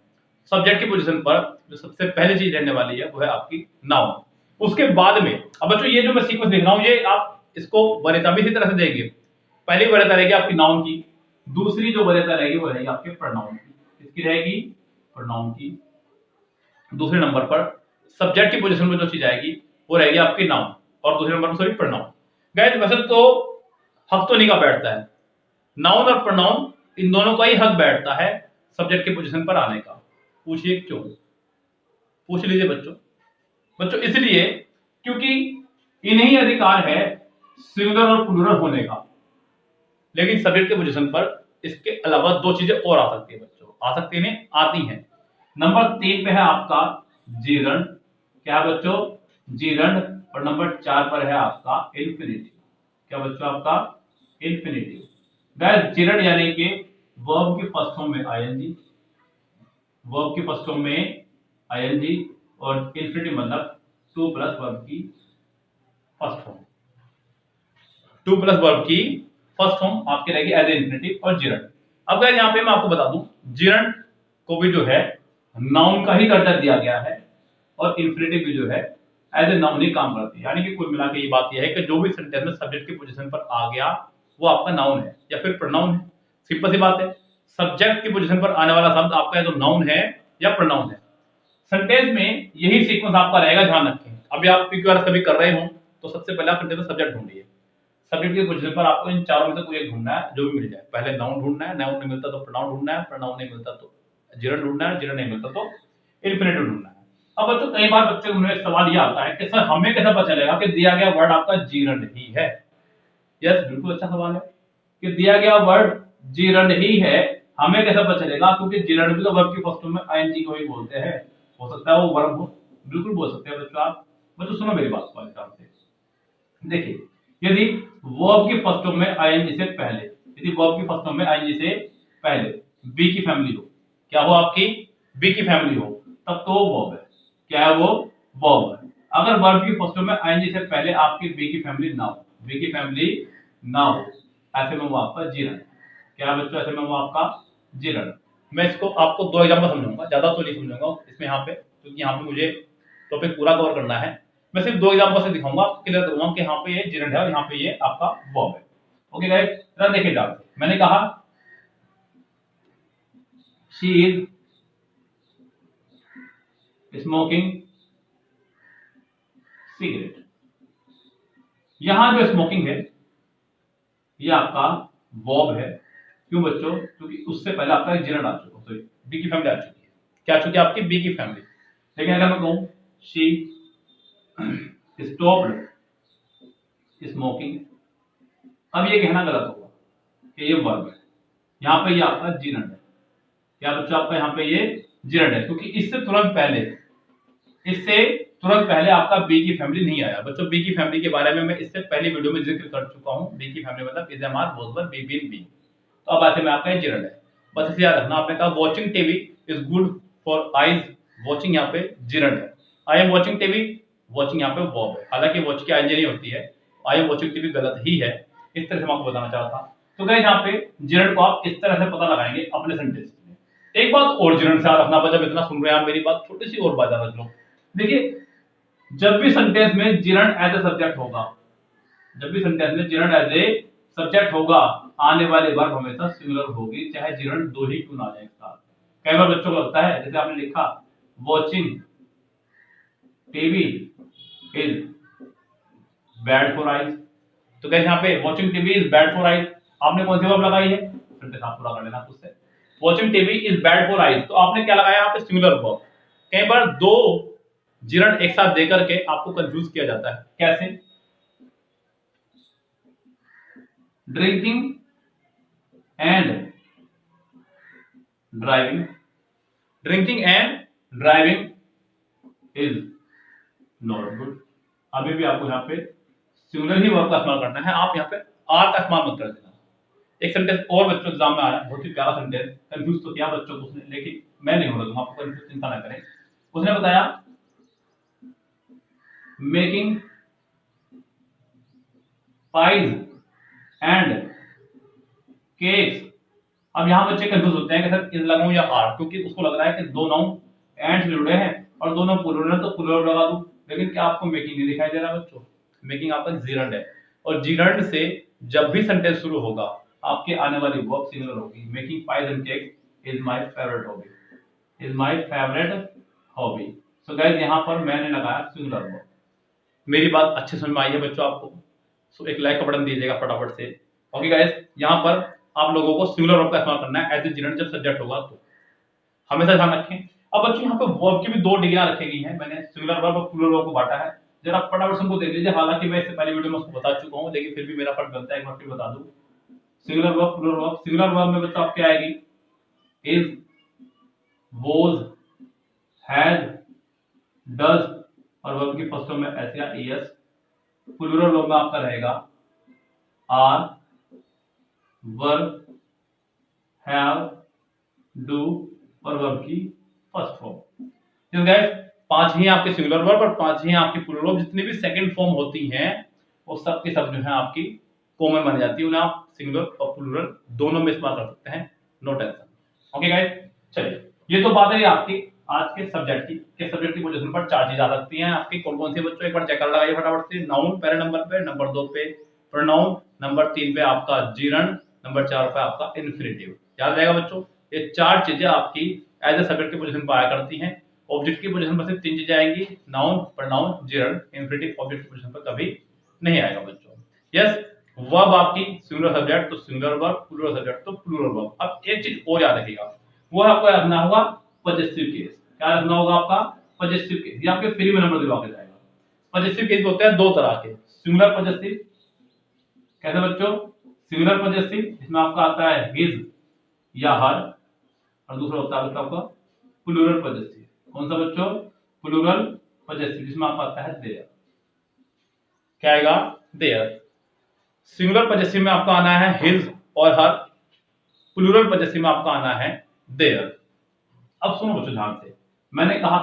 सब्जेक्ट की पोजीशन पर जो सबसे पहली चीज रहने वाली है वो है आपकी नाउन। उसके बाद में अब बच्चों ये जो मैं सीक्वेंस देख रहा हूं, ये आप इसको वरीयता भी इसी तरह से देंगे। पहली वरीयता रहेगी आपकी नाउन की, दूसरी जो वरीयता रहेगी वो रहेगी आपके प्रोनाउन की। किसकी रहेगी? प्रोनाउन की। दूसरे नंबर पर सब्जेक्ट की पोजीशन में जो चीज आएगी वो रहेगी आपकी नाउन, और दूसरे नंबर पर सॉरी प्रोनाउन। गाइस वैसे तो हक तो नहीं का बैठता है, नाउन और प्रोनाउन इन दोनों का ही हक बैठता है सब्जेक्ट की पोजीशन पर आने का। पूछिए क्यों? पूछ लीजिए बच्चों। बच्चों इसलिए क्योंकि इन्हीं अधिकार है सिंगुलर और प्लूरल होने का, लेकिन सब्जेक्ट के पोजीशन पर इसके अलावा 2 चीजें और आ सकती है बच्चों, आ सकती है, आती हैं। नंबर 3 पे है आपका जीरंड। क्या बच्चों? जीरंड। और नंबर 4 पर है आपका इन्फिनिटिव। क्या बच्चों? आपका इन्फिनिटिव। गाइस जीरंड यानी कि वर्ब की फर्स्ट फॉर्म में आईएनजी, वर्ब की फर्स्ट फॉर्म में आईएनजी, और इन्फिनिटिव मतलब 2 प्लस वर्ब की फर्स्ट फॉर्म, 2 प्लस वर्ब की फर्स्ट फॉर्म आपकी रहेगी एज ए इन्फिनिटिव और जीरंड। अब गाइस यहाँ पे मैं आपको बता दूं, जीरंड को भी जो है नाउन का ही दर्जा दिया गया है, और इन्फिनिटिव भी जो है एज ए नाउन ही काम करती है। यानी कि कुल मिला के ये बात यह है कि जो भी सेंटेंस में सब्जेक्ट की पोजीशन पर आ गया वो आपका नाउन है या फिर प्रोनाउन है। सिंपल सी बात है, सब्जेक्ट की पोजीशन पर आने वाला शब्द आपका या तो नाउन है या प्रोनाउन है। सेंटेंस में यही सीक्वेंस आपका रहेगा, ध्यान रखें। अभी आप पीक्यूआर कभी कर रहे हो तो सबसे पहले आप सेंटेंस में सब्जेक्ट ढूंढिए, सब्जेक्ट की पोजीशन पर आपको इन चारों में से कोई एक ढूंढना है, जो भी मिल जाए। पहले नाउन ढूंढना है, नाउन नहीं मिलता तो प्रोनाउन ढूंढना है, प्रोनाउन नहीं मिलता तो जीरंड ढूंढना है, जीरंड नहीं मिलता तो इन्फिनिटिव ढूंढना है। अब बच्चों कई बार बच्चों में सवाल ये आता है कि सर हमें कैसे पता चलेगा कि दिया गया वर्ड आपका जीरंड ही है? यस, बिल्कुल अच्छा सवाल है कि दिया गया वर्ड जीरंड ही है, हमें कैसे पता चलेगा? क्योंकि जीरंड भी तो वर्ब की फर्स्ट फॉर्म में आईएनजी को ही बोलते हैं, हो सकता है वो वर्ब हो, बिल्कुल बोल सकते हैं बच्चों आप। बच्चों सुनो मेरी बात को ध्यान से। देखिए, यदि वर्ब की फर्स्ट फॉर्म में आईएनजी से पहले, यदि वर्ब की फर्स्ट फॉर्म में आईएनजी से पहले बी की फैमिली हो, क्या हो आपकी? बी की फैमिली हो, तब तो वो वर्ब है। क्या है वो? वर्ब है। अगर वर्ब की फर्स्ट फॉर्म में आईएनजी से पहले आपकी बी की फैमिली ना हो, बी की फैमिली ना हो, ऐसे में वो आपका जीरंड। क्या बच्चों? ऐसे में वो आपका जीरंड। मैं इसको आपको 2 एग्जांपल समझाऊंगा, ज्यादा तो नहीं समझाऊंगा इसमें यहाँ पे, क्योंकि यहाँ पे मुझे टॉपिक पूरा कवर करना है। मैं सिर्फ 2 एग्जांपल से दिखाऊंगा, क्लियर करूंगा कि यहाँ पे ये जीरंड है और यहाँ पे ये आपका वर्ब है। ओके गाइस, जरा देखिए ध्यान से। मैंने कहा शी इज स्मोकिंग सिगरेट। यहां जो स्मोकिंग है ये आपका वर्ब है। क्यों बच्चों? क्योंकि उससे पहले आपका जीरंड आ चुका, सॉरी बी की फैमिली आ चुकी है। क्या आ चुकी है? आपकी बी की फैमिली। लेकिन अगर मैं कहूं शी स्टॉप्ड स्मोकिंग, अब ये कहना गलत होगा कि ये वर्ब है, यहाँ पे ये आपका जीरंड है। क्या बच्चों? आपका यहाँ पे ये जीरंड है, क्योंकि इससे तुरंत पहले आपका बी की फैमिली नहीं आया। बच्चों बी की फैमिली के बारे में मैं इससे पहली वीडियो में जिक्र कर चुका हूं। बी की फैमिली मतलब is am are, both were, be been be. तो अब ऐसे में आपका ये जिरंड है। बस इसे याद रखना। आपने कहा watching TV is good for eyes, watching यहाँ पे जिरंड है। I am watching TV, watching यहाँ पे वर्ब है, हालांकि वॉच की आईएनजी नहीं होती है, आई एम वॉचिंग टीवी गलत ही है। इस तरह से मैं आपको बताना चाह रहा था। तो गाइस यहाँ पे जिरंड को आप इस तरह से पता लगाएंगे अपने सेंटेंस में। एक बात और जिरंड से याद रखना, जब इतना सुन रहे हैं आप मेरी बात, छोटी सी और बात याद रख लो। देखिए जब भी सेंटेंस में जिरंड एज ए सब्जेक्ट होगा, जब भी सेंटेंस में जिरंड एज ए सब्जेक्ट होगा, आने वाले वर्ब हमेशा सिंगुलर होगी, चाहे जिरंड दो ही क्यों ना आ जाए एक साथ। कई बार बच्चों को लगता है, जैसे आपने लिखा watching TV is bad for eyes, तो कैसे यहाँ पे watching TV is bad for eyes, आपने कौन सी वर्ब लगाई है, सेंटेंस आप पूरा कर लेना खुद से। Watching TV is bad for eyes, तो आपने क्या लगाया यहाँ पे, सिंगुलर वर्ब। कई बार दो जिरंड एक साथ देकर के आपको कंफ्यूज किया जाता है, कैसे, drinking and driving, drinking and driving is not good. अभी भी आपको यहाँ पे सिंगुलर ही वर्ब का इस्तेमाल करना है, आप यहाँ पे आर का इस्तेमाल मत कर देना। एक सेंटेंस और बच्चों एग्जाम में आया, बहुत ही प्यारा सेंटेंस, कंफ्यूज तो किया बच्चों को उसने, लेकिन मैं नहीं होगा, तुम आपको कंफ्यूज चिंता ना करें। उसने बताया मेकिंग पाइज एंड केक्स। अब यहाँ बच्चे कंफ्यूज होते हैं कि सर इज लगाऊं या आर, क्योंकि उसको लग रहा है कि दो नाउन एंड से जुड़े हैं और दोनों प्लूरल है, तो प्लूरल लगा दूं, लेकिन क्या आपको मेकिंग नहीं दिखाई दे रहा बच्चों, मेकिंग आपका जिरंड है, और जिरंड से जब भी सेंटेंस शुरू होगा आपके आने वाली वर्ब सिंगुलर होगी। Making pies and cake is my favourite hobby, is my favourite hobby. So guys यहाँ पर मैंने लगाया सिंगुलर वर्ब। मेरी बात अच्छे समझ में आई है बच्चों आपको? सो एक लाइक का बटन दीजिएगा फटाफट से। ओके गाइस, यहाँ पर आप लोगों को सिंगुलर वर्ब का इस्तेमाल करना है एज ए जिरंड जब सब्जेक्ट होगा, तो हमेशा ध्यान रखें। अब बच्चों यहाँ पे वर्ब की भी दो डिग्रियां रखी गई हैं, मैंने सिंगुलर वर्ब और प्लूरल वर्ब को बांटा है, जरा फटाफट से उनको देख लीजिए। हालांकि मैं इससे पहले वीडियो में उसको बता चुका हूँ, लेकिन फिर भी मेरा फर्ज बनता है एक बार फिर बता दूं। Singular verb, plural verb. Singular verb में बच्चों आपके आएगी इज, वॉज, हैज, डज, और वर्ब की फर्स्ट फॉर्म में एस या एस। प्लूरल वर्ब में आपका रहेगा आर, वर, हैव, डू, और वर्ब की फर्स्ट फॉर्म। तो गाइस पांच ही आपके सिंगुलर वर्ब और पांच ही आपकी प्लूरल वर्ब, जितनी भी सेकंड फॉर्म होती हैं वो सब के सब जो है आपकी कॉमन बन जाती है, उन्हें आप सिंगुलर और प्लूरल दोनों में इस्तेमाल कर सकते हैं, नो टेंशन। ओके गाइस, चलिए ये तो बात है आपकी आज के सब्जेक्ट की, के सब्जेक्ट की पोजीशन पर चार चीज आ सकती हैं आपकी, कौन कौन सी बच्चों, एक बार चेक कर लगाइए फटाफट से। नाउन पहले नंबर पे, नंबर 2 पे प्रोनाउन, नंबर 3 पे आपका जिरंड, नंबर 4 पे आपका इन्फिनेटिव। याद रहेगा बच्चों, ये चार चीजें आपकी एज ए सब्जेक्ट की पोजीशन पर आया करती हैं। ऑब्जेक्ट की पोजीशन पर सिर्फ तीन चीजें आएंगी, noun, pronoun, gerund. Infinitive object की पोजीशन पर कभी नहीं आएगा बच्चों। यस, वर्ब आपकी सिंगुलर सब्जेक्ट तो सिंगुलर वर्ब, प्लूरल सब्जेक्ट तो प्लूरल वर्ब। अब एक चीज और याद रखिएगा, वो आपको याद रखना होगा पजेसिव केस। क्या रखना होगा आपका, पजेसिव केस। ये आपके फ्री में नंबर दिलवा के जाएगा। पजेसिव केस होते हैं दो तरह के, सिंगुलर पजेसिव, कैसे बच्चों, सिंगुलर पजेसिव इसमें आपका आता है हिज या हर, और दूसरा होता है आपका प्लूरल पजेसिव। कौन सा बच्चों, प्लूरल पजेसिव, जिसमें आपका आता है देयर। क्या आएगा, देयर। सिंगुलर पजेसिव में आपका आना है हिज और हर, प्लूरल पजेसिव में आपका आना है देयर। अब सुनो बच्चों ध्यान से, मैंने कहा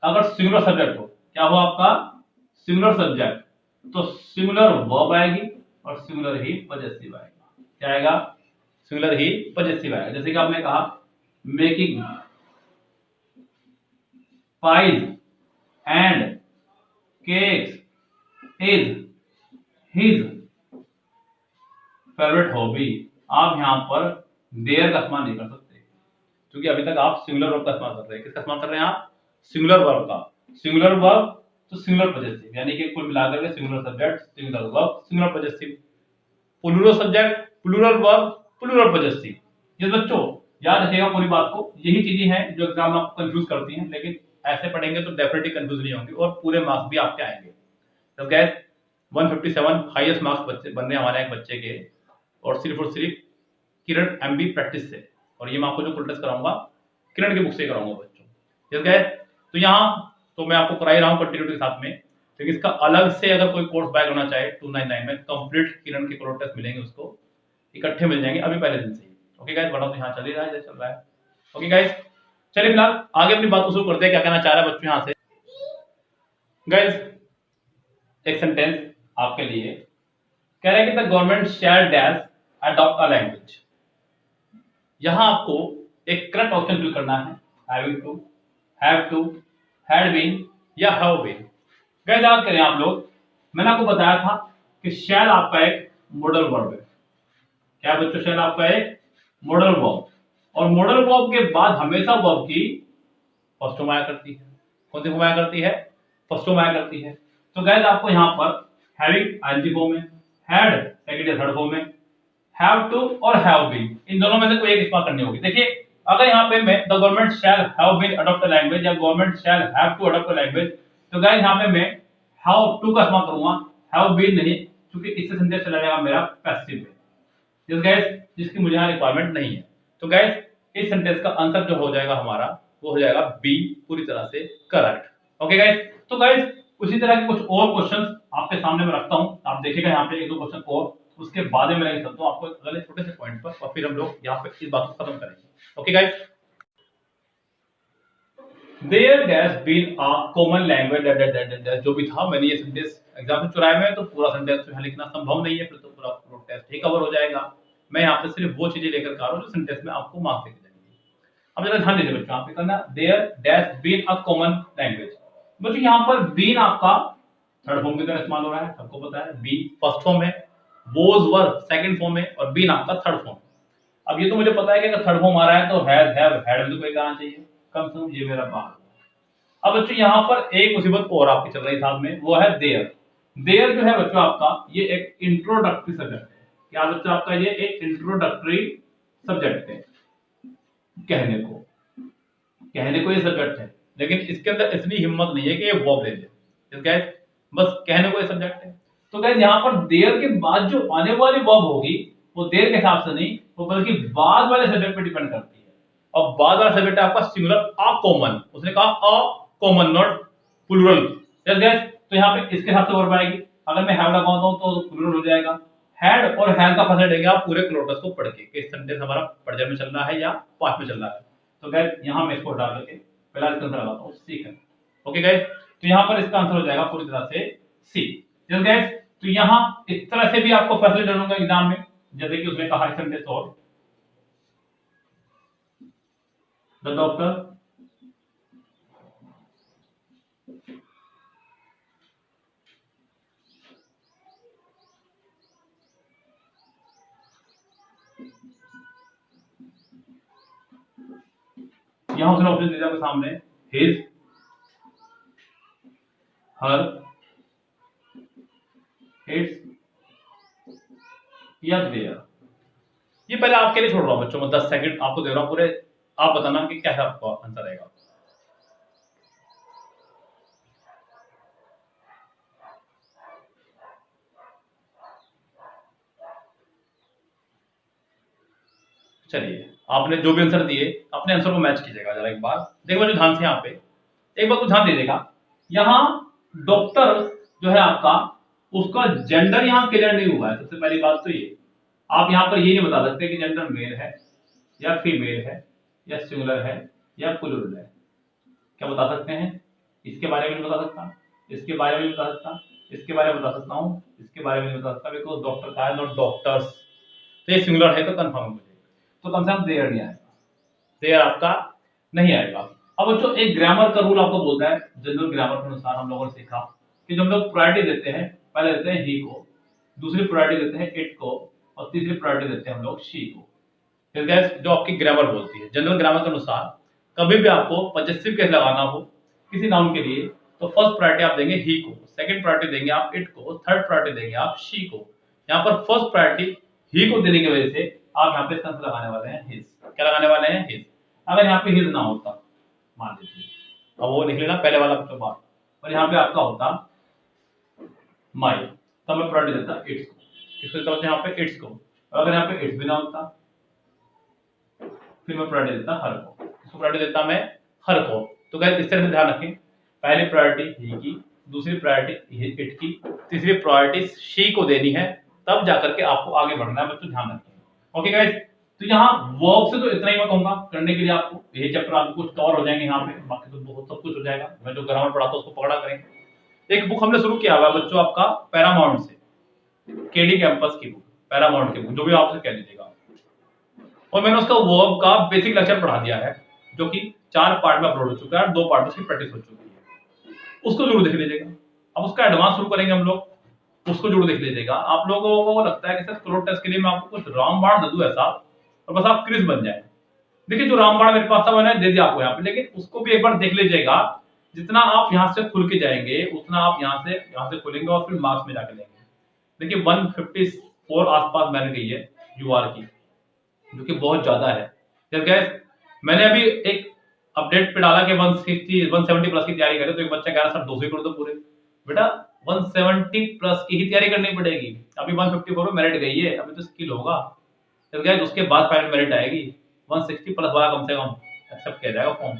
अगर सिंगुलर सब्जेक्ट हो, क्या हो आपका, सिंगुलर सब्जेक्ट, तो सिंगुलर वर्ब आएगी और सिंगुलर ही पजेसिव आएगा। क्या आएगा, सिंगुलर ही पजेसिव आएगा। जैसे कि आपने कहा making pies and cakes is his favourite hobby. आप यहां पर देयर का इस्तेमाल नहीं कर सकते, क्योंकि अभी तक आप सिंगुलर वर्ब का इस्तेमाल कर रहे हैं। किसका इस्तेमाल कर रहे हैं आप, सिंगुलर वर्ब का। सिंगुलर वर्ब तो सिंगुलर पजेसिव, यानी कि कुल मिलाकर के singular subject, singular verb, singular possessive. Plural subject, plural verb, plural possessive. ये बच्चों याद रखिएगा पूरी बात को, यही चीजें हैं जो एग्जाम में आपको कंफ्यूज करती हैं, लेकिन ऐसे पढ़ेंगे तो डेफिनेटली कंफ्यूज नहीं होंगे और पूरे मार्क्स भी आपके आएंगे। तो गैस 157 हाईएस्ट मार्क्स बच्चे बनने हमारे एक बच्चे के, और सिर्फ किरण एमबी प्रैक्टिस से, और ये मैं आपको जो फुल टेस्ट कराऊंगा किरण की बुक से कराऊंगा बच्चों। ठीक है, तो यहाँ तो मैं आपको करा ही रहा हूँ कंटिन्यूटी के साथ में, लेकिन इसका अलग से अगर कोई कोर्स बैक होना चाहे 299 में कंप्लीट किरण के कोर्स टेस्ट मिलेंगे उसको, इकट्ठे मिल जाएंगे अभी पहले दिन से ही। ओके गाइस, वरना तो यहाँ चल ही रहा है, चल रहा है। ओके गाइस, चलिए फिलहाल आगे अपनी बात को शुरू करते हैं, क्या कहना चाह रहा है बच्चों यहाँ से। गाइस, एक सेंटेंस आपके लिए कह रहा है कि the government shall dash adopt a language. यहां आपको एक करेक्ट ऑप्शन फिल करना है, having to, have to, had been या हैव बीन। गाइस याद करें आप लोग, मैंने आपको बताया था कि शैल आपका एक मॉडल वर्ब है। क्या बच्चों, शैल आपका एक मॉडल वर्ब, और मॉडल वर्ब के बाद हमेशा वर्ब की फर्स्ट फॉर्म आया करती है। कौन सी फॉर्म आया करती है? फर्स्ट फॉर्म आया करती है। तो गाइस आपको यहाँ पर हैविंग आईएनजी फॉर्म में, हैड सेकंड या थर्ड फॉर्म में, हैव टू और हैव बीन, इन दोनों में से कोई एक इस्तेमाल करनी होगी। देखिए, अगर यहाँ पे मैं the government shall have been adopt a language या government shall have to adopt a language, तो गाइस यहाँ पे मैं हैव टू का इस्तेमाल करूंगा, हैव बीन नहीं, क्योंकि इससे सेंटेंस चला जाएगा मेरा पैसिव में, जिस गाइस जिसकी मुझे यहाँ रिक्वायरमेंट नहीं है। तो गाइस इस सेंटेंस का आंसर जो हो जाएगा हमारा, वो हो जाएगा बी, पूरी तरह से करेक्ट। ओके गाइस, तो गाइस उसी तरह के कुछ और क्वेश्चंस आपके सामने मैं रखता हूं, आप देखिएगा यहाँ पे एक दो क्वेश्चन और, उसके बाद में मैं लेके चलता हूं आपको अगले छोटे से पॉइंट पर, और फिर हम लोग यहाँ पे इस बात को खत्म करेंगे। Okay guys, there dash been a common language, जो भी था मैंने ये सेंटेंस एग्जाम में चुराए में, तो पूरा सेंटेंस यहाँ लिखना संभव नहीं है, फिर तो पूरा टेस्ट ही कवर हो जाएगा। मैं यहाँ पे सिर्फ वो चीजें लेकर आ रहा हूँ जो सेंटेंस में आपको मार्क्स देके जाएंगे। अब जरा ध्यान दीजिए बच्चों, यहाँ पे करना there dash been a common language. बच्चों यहाँ पर बीन आपका थर्ड फॉर्म की तरह इस्तेमाल हो रहा है, सबको पता है। बी फर्स्ट फॉर्म है, वोज वर सेकंड फॉर्म है, और बीन आपका थर्ड फॉर्म। अब ये तो मुझे पता है कि अगर थर्ड फॉर्म आ रहा है तो हैज हैव हैड भी तो कोई आना चाहिए, कम से कम ये मेरा बाहर। अब बच्चों यहाँ पर एक मुसीबत और आपकी चल रही साथ में, वो है देयर। देयर जो है बच्चों आपका ये एक इंट्रोडक्टरी सब्जेक्ट है। क्या बच्चों आपका ये एक इंट्रोडक्टरी सब्जेक्ट है, कहने को ये सब्जेक्ट है, लेकिन इसके अंदर इतनी हिम्मत नहीं है कि ये वर्ब ले ले। गाइस बस कहने को ये सब्जेक्ट है। तो गाइस यहाँ पर देयर के बाद जो आने वाली वर्ब होगी वो देयर के हिसाब से नहीं, वो बल्कि बाद वाले सब्जेक्ट पे डिपेंड करती है। और बाद वाला सब्जेक्ट है आपका सिंगुलर अ कॉमन, उसने कहा a common not plural. Yes guys, तो यहाँ पे इसके हिसाब से वर्ब आएगी। अगर मैं हैव लगाता हूं तो प्लूरल हो जाएगा। हैड और हैज का फंसा देंगे आप पूरे क्लोटस को पढ़ के, कि सेंटेंस हमारा प्रेजेंट में चल रहा है या पास्ट में चल रहा है। तो गाइस यहां मैं इसको हटा करके पहला इसका आंसर लगाता हूं सी का। ओके गाइस, तो यहां पर इसका आंसर हो जाएगा पूरी तरह से सी। यस गाइस, तो यहां इस तरह से भी आपको फैसले डालूंगा एग्जाम में, जैसे कि उसने कहा सेंटेंस और द डॉक्टर यहां उसने ऑप्शन दिया आपके सामने हिज, हर, इट्स या देयर। ये पहले आपके लिए छोड़ रहा हूं बच्चों, मैं 10 सेकंड आपको दे रहा हूं पूरे, आप बताना कि कैसा आपका आंसर रहेगा। चलिए, आपने जो भी आंसर दिए अपने आंसर को मैच कीजिएगा जरा एक बार। देखो बच्चों ध्यान से, यहाँ पे एक बात को ध्यान दीजिएगा, यहाँ डॉक्टर जो है आपका, उसका जेंडर यहाँ क्लियर नहीं हुआ है। सबसे पहली बात तो ये, आप यहाँ पर ये नहीं बता सकते कि जेंडर मेल है या फीमेल है या सिंगुलर है या प्लूरल है। क्या बता सकते हैं? इसके बारे में नहीं बता सकता, इसके बारे में नहीं बता सकता, इसके बारे में बता सकता हूँ, इसके बारे में नहीं बता सकता, बिकॉज डॉक्टर का है नॉट डॉक्टर्स। तो ये सिंगुलर है तो कंफर्म मुझे, तो कम से कम देयर नहीं आएगा, देयर आपका नहीं आएगा। अब बच्चों एक ग्रामर का रूल आपको बोलता है, जनरल ग्रामर के अनुसार हम लोगों ने सीखा कि जब हम लोग प्रायोरिटी देते हैं, पहले देते हैं ही को, दूसरी प्रायोरिटी देते हैं इट को, और तीसरी प्रायोरिटी देते हैं हम लोग शी को। फिर गैस जो आपकी ग्रामर बोलती है, जनरल ग्रामर के अनुसार कभी भी आपको पजेसिव केस लगाना हो किसी नाउन के लिए, तो फर्स्ट प्रायोरिटी आप देंगे ही को, सेकंड प्रायोरिटी देंगे आप इट को, थर्ड प्रायोरिटी देंगे आप शी को। यहाँ पर फर्स्ट प्रायोरिटी ही को देने की वजह से आप यहाँ पे आंसर लगाने वाले हैं हिज। क्या लगाने वाले हैं? हिज। अगर यहाँ पे हिज ना होता, मान लीजिए, अब वो लिख लेना पहले वाला बच्चों बात, और यहाँ पे आपका होता माई, तब मैं प्रायोरिटी देता इट्स को। किसको देता होता यहाँ पे? इट्स को। और अगर यहाँ पे इट्स भी ना होता, फिर मैं प्रायोरिटी देता हर को। किसको प्रायोरिटी देता मैं? हर को। तो गाइस इस तरह से ध्यान रखें, पहली प्रायोरिटी ही की, दूसरी प्रायोरिटी इट की, तीसरी प्रायोरिटी शी को देनी है, तब जाकर के आपको आगे बढ़ना है बच्चों, ध्यान रखें। ओके गाइस, तो यहाँ वर्ब से तो इतना ही मैं कहूंगा करने के लिए आपको, ये चैप्टर आपको कुछ कवर हो जाएंगे यहाँ पे, बाकी तो बहुत सब कुछ हो जाएगा। मैं जो ग्रामर पढ़ाता हूँ उसको पकड़ा करेंगे। एक बुक हमने शुरू किया हुआ है बच्चों आपका पैरामाउंट से, केडी कैंपस की बुक, पैरामाउंट की बुक, जो भी आपसे कह लीजिएगा। और मैंने उसका वर्ब का बेसिक लेक्चर पढ़ा दिया है, जो कि 4 पार्ट में अपलोड हो चुका है और 2 पार्ट में उसकी प्रैक्टिस हो चुकी है, उसको जरूर देख लीजिएगा। अब उसका एडवांस शुरू करेंगे हम लोग, उसको जरूर देख लीजिएगा। आप लोगों को लगता है कि सर क्लोज टेस्ट के लिए मैं आपको कुछ रामबाण दे दूं ऐसा और बस आप क्रिस बन जाए। देखिए जो रामबाण मेरे पास था मैंने दे दिया आपको यहाँ पे, लेकिन उसको भी एक बार देख लीजिएगा। जितना आप यहाँ से खुल के जाएंगे उतना आप यहाँ से खुलेंगे और फिर मार्क्स में जाके लेंगे। देखिए 154 आसपास मैंने गई है यूआर की, जो कि बहुत ज्यादा है। गैस मैंने अभी एक अपडेट पे डाला कि 160 170 प्लस की तैयारी करें, तो एक बच्चा कह रहा सर 200 कर दो पूरे। बेटा 170 प्लस की ही तैयारी करनी पड़ेगी। अभी 154 में मेरिट गई है, अभी तो स्किल होगा, तो गैस उसके बाद फाइनल मेरिट आएगी। 160 प्लस वाला कम से कम एक्सेप्ट किया जाएगा फॉर्म,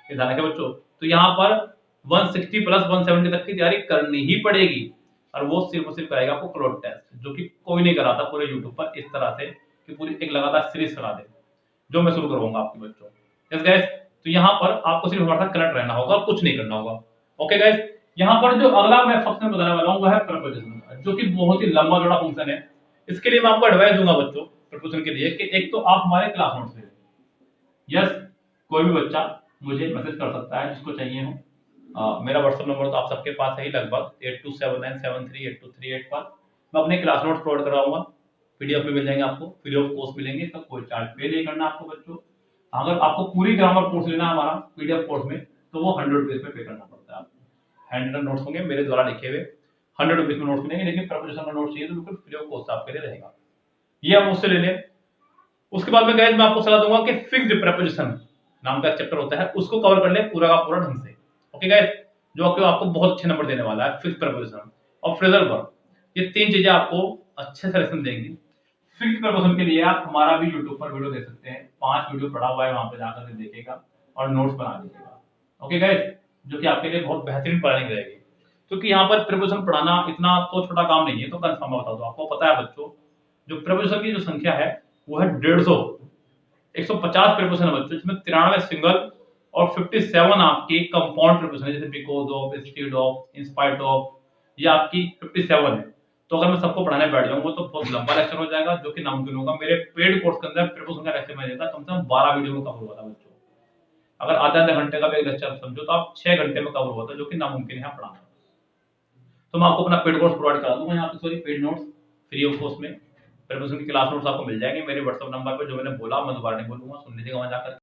ये ध्यान रखें बच्चों। तो यहाँ पर 160 प्लस 170 तक की तैयारी करनी ही पड़ेगी, और वो सिर्फ और सिर्फ कराएगा आपको क्लोज टेस्ट, जो कि कोई नहीं कराता पूरे यूट्यूब पर इस तरह से कि पूरी एक लगातार सीरीज करा दे, जो मैं शुरू करवाऊंगा आपके बच्चों। यस गाइस, तो यहाँ पर आपको सिर्फ हमारे साथ कनेक्ट रहना होगा, कुछ नहीं करना होगा। ओके गाइस, यहाँ पर जो अगला मैं फंक्शन बताने वाला हूँ वो है प्रपोजिशन का, जो कि बहुत ही लंबा चौड़ा फंक्शन है। इसके लिए मैं आपको एडवाइस दूंगा बच्चों प्रपोजिशन के लिए कि एक तो आप हमारे क्लास नोट्स ले, यस कोई भी बच्चा मुझे मैसेज कर सकता है जिसको चाहिए हो। मेरा व्हाट्सएप नंबर तो आप सबके पास है ही लगभग 8279738238 पर। मैं अपने क्लास नोट्स प्रोवाइड कराऊंगा, पीडीएफ में मिल जाएंगे आपको, फ्री ऑफ कॉस्ट मिलेंगे, इसका कोई चार्ज पे नहीं करना आपको बच्चों। अगर आपको पूरी ग्रामर कोर्स लेना है हमारा पीडीएफ कोर्स में, तो वो 100 रुपीज में पे करना पड़ता है आपको। हैंड रिटन नोट्स होंगे मेरे द्वारा लिखे हुए, 100 रुपीज में नोट्स मिलेंगे, लेकिन प्रपोजिशन का नोट्स चाहिए तो बिल्कुल फ्री ऑफ कॉस्ट आपके लिए रहेगा, ये आप मुझसे ले लें। उसके बाद में गाइस मैं आपको सलाह दूंगा कि फिक्स्ड प्रपोजिशन नाम का चैप्टर होता है, उसको कवर कर ले पूरा का पूरा ढंग से। ओके गाइस, जो आपको बहुत अच्छे नंबर देने वाला है, फिक्स्ड प्रपोजिशन और फ्रेजल वर्ब, ये 3 चीजें आपको अच्छे से लेसन देंगी। फिक्स्ड प्रपोजिशन के लिए आप हमारा भी यूट्यूब पर वीडियो देख सकते हैं, 5 वीडियो पड़ा हुआ है, वहां पे जाकर के देखिएगा और नोट्स बना लीजिएगा। ओके गाइस, जो कि आपके लिए बहुत बेहतरीन प्लानिंग रहेगी, क्योंकि यहाँ पर प्रपोजिशन पढ़ाना इतना तो छोटा काम नहीं है। तो कंफर्म बता दो, आपको पता है बच्चों जो प्रपोजिशन की जो संख्या है वो है 150, 150 प्रीपोजिशन है बच्चों, जिसमें 93 सिंगल और 57 आपकी कंपाउंड प्रीपोजिशन है, जैसे because of, instead of, in spite of, ये आपकी 57 है। तो अगर मैं सबको पढ़ाने बैठ जाऊंगा तो बहुत लंबा लेक्चर हो जाएगा, जो कि नामुमकिन होगा। मेरे पेड कोर्स के अंदर प्रीपोजिशन का लेक्चर मैं देता कम से कम 12 वीडियो में कवर हुआ था बच्चों। अगर आधा घंटे का भी लेक्चर समझो तो आप 6 घंटे में कवर हुआ था, जो कि नामुमकिन है पढ़ाना। तो मैं आपको अपना पेड कोर्स प्रोवाइड करा दूंगा यहाँ पे, sorry paid notes free of cost में। प्रिपरेशन की क्लास नोट्स आपको मिल जाएंगे मेरे व्हाट्सएप नंबर पर, जो मैंने बोला मैं दोबारा नहीं बोलूंगा, सुन लीजिएगा वहां जाकर।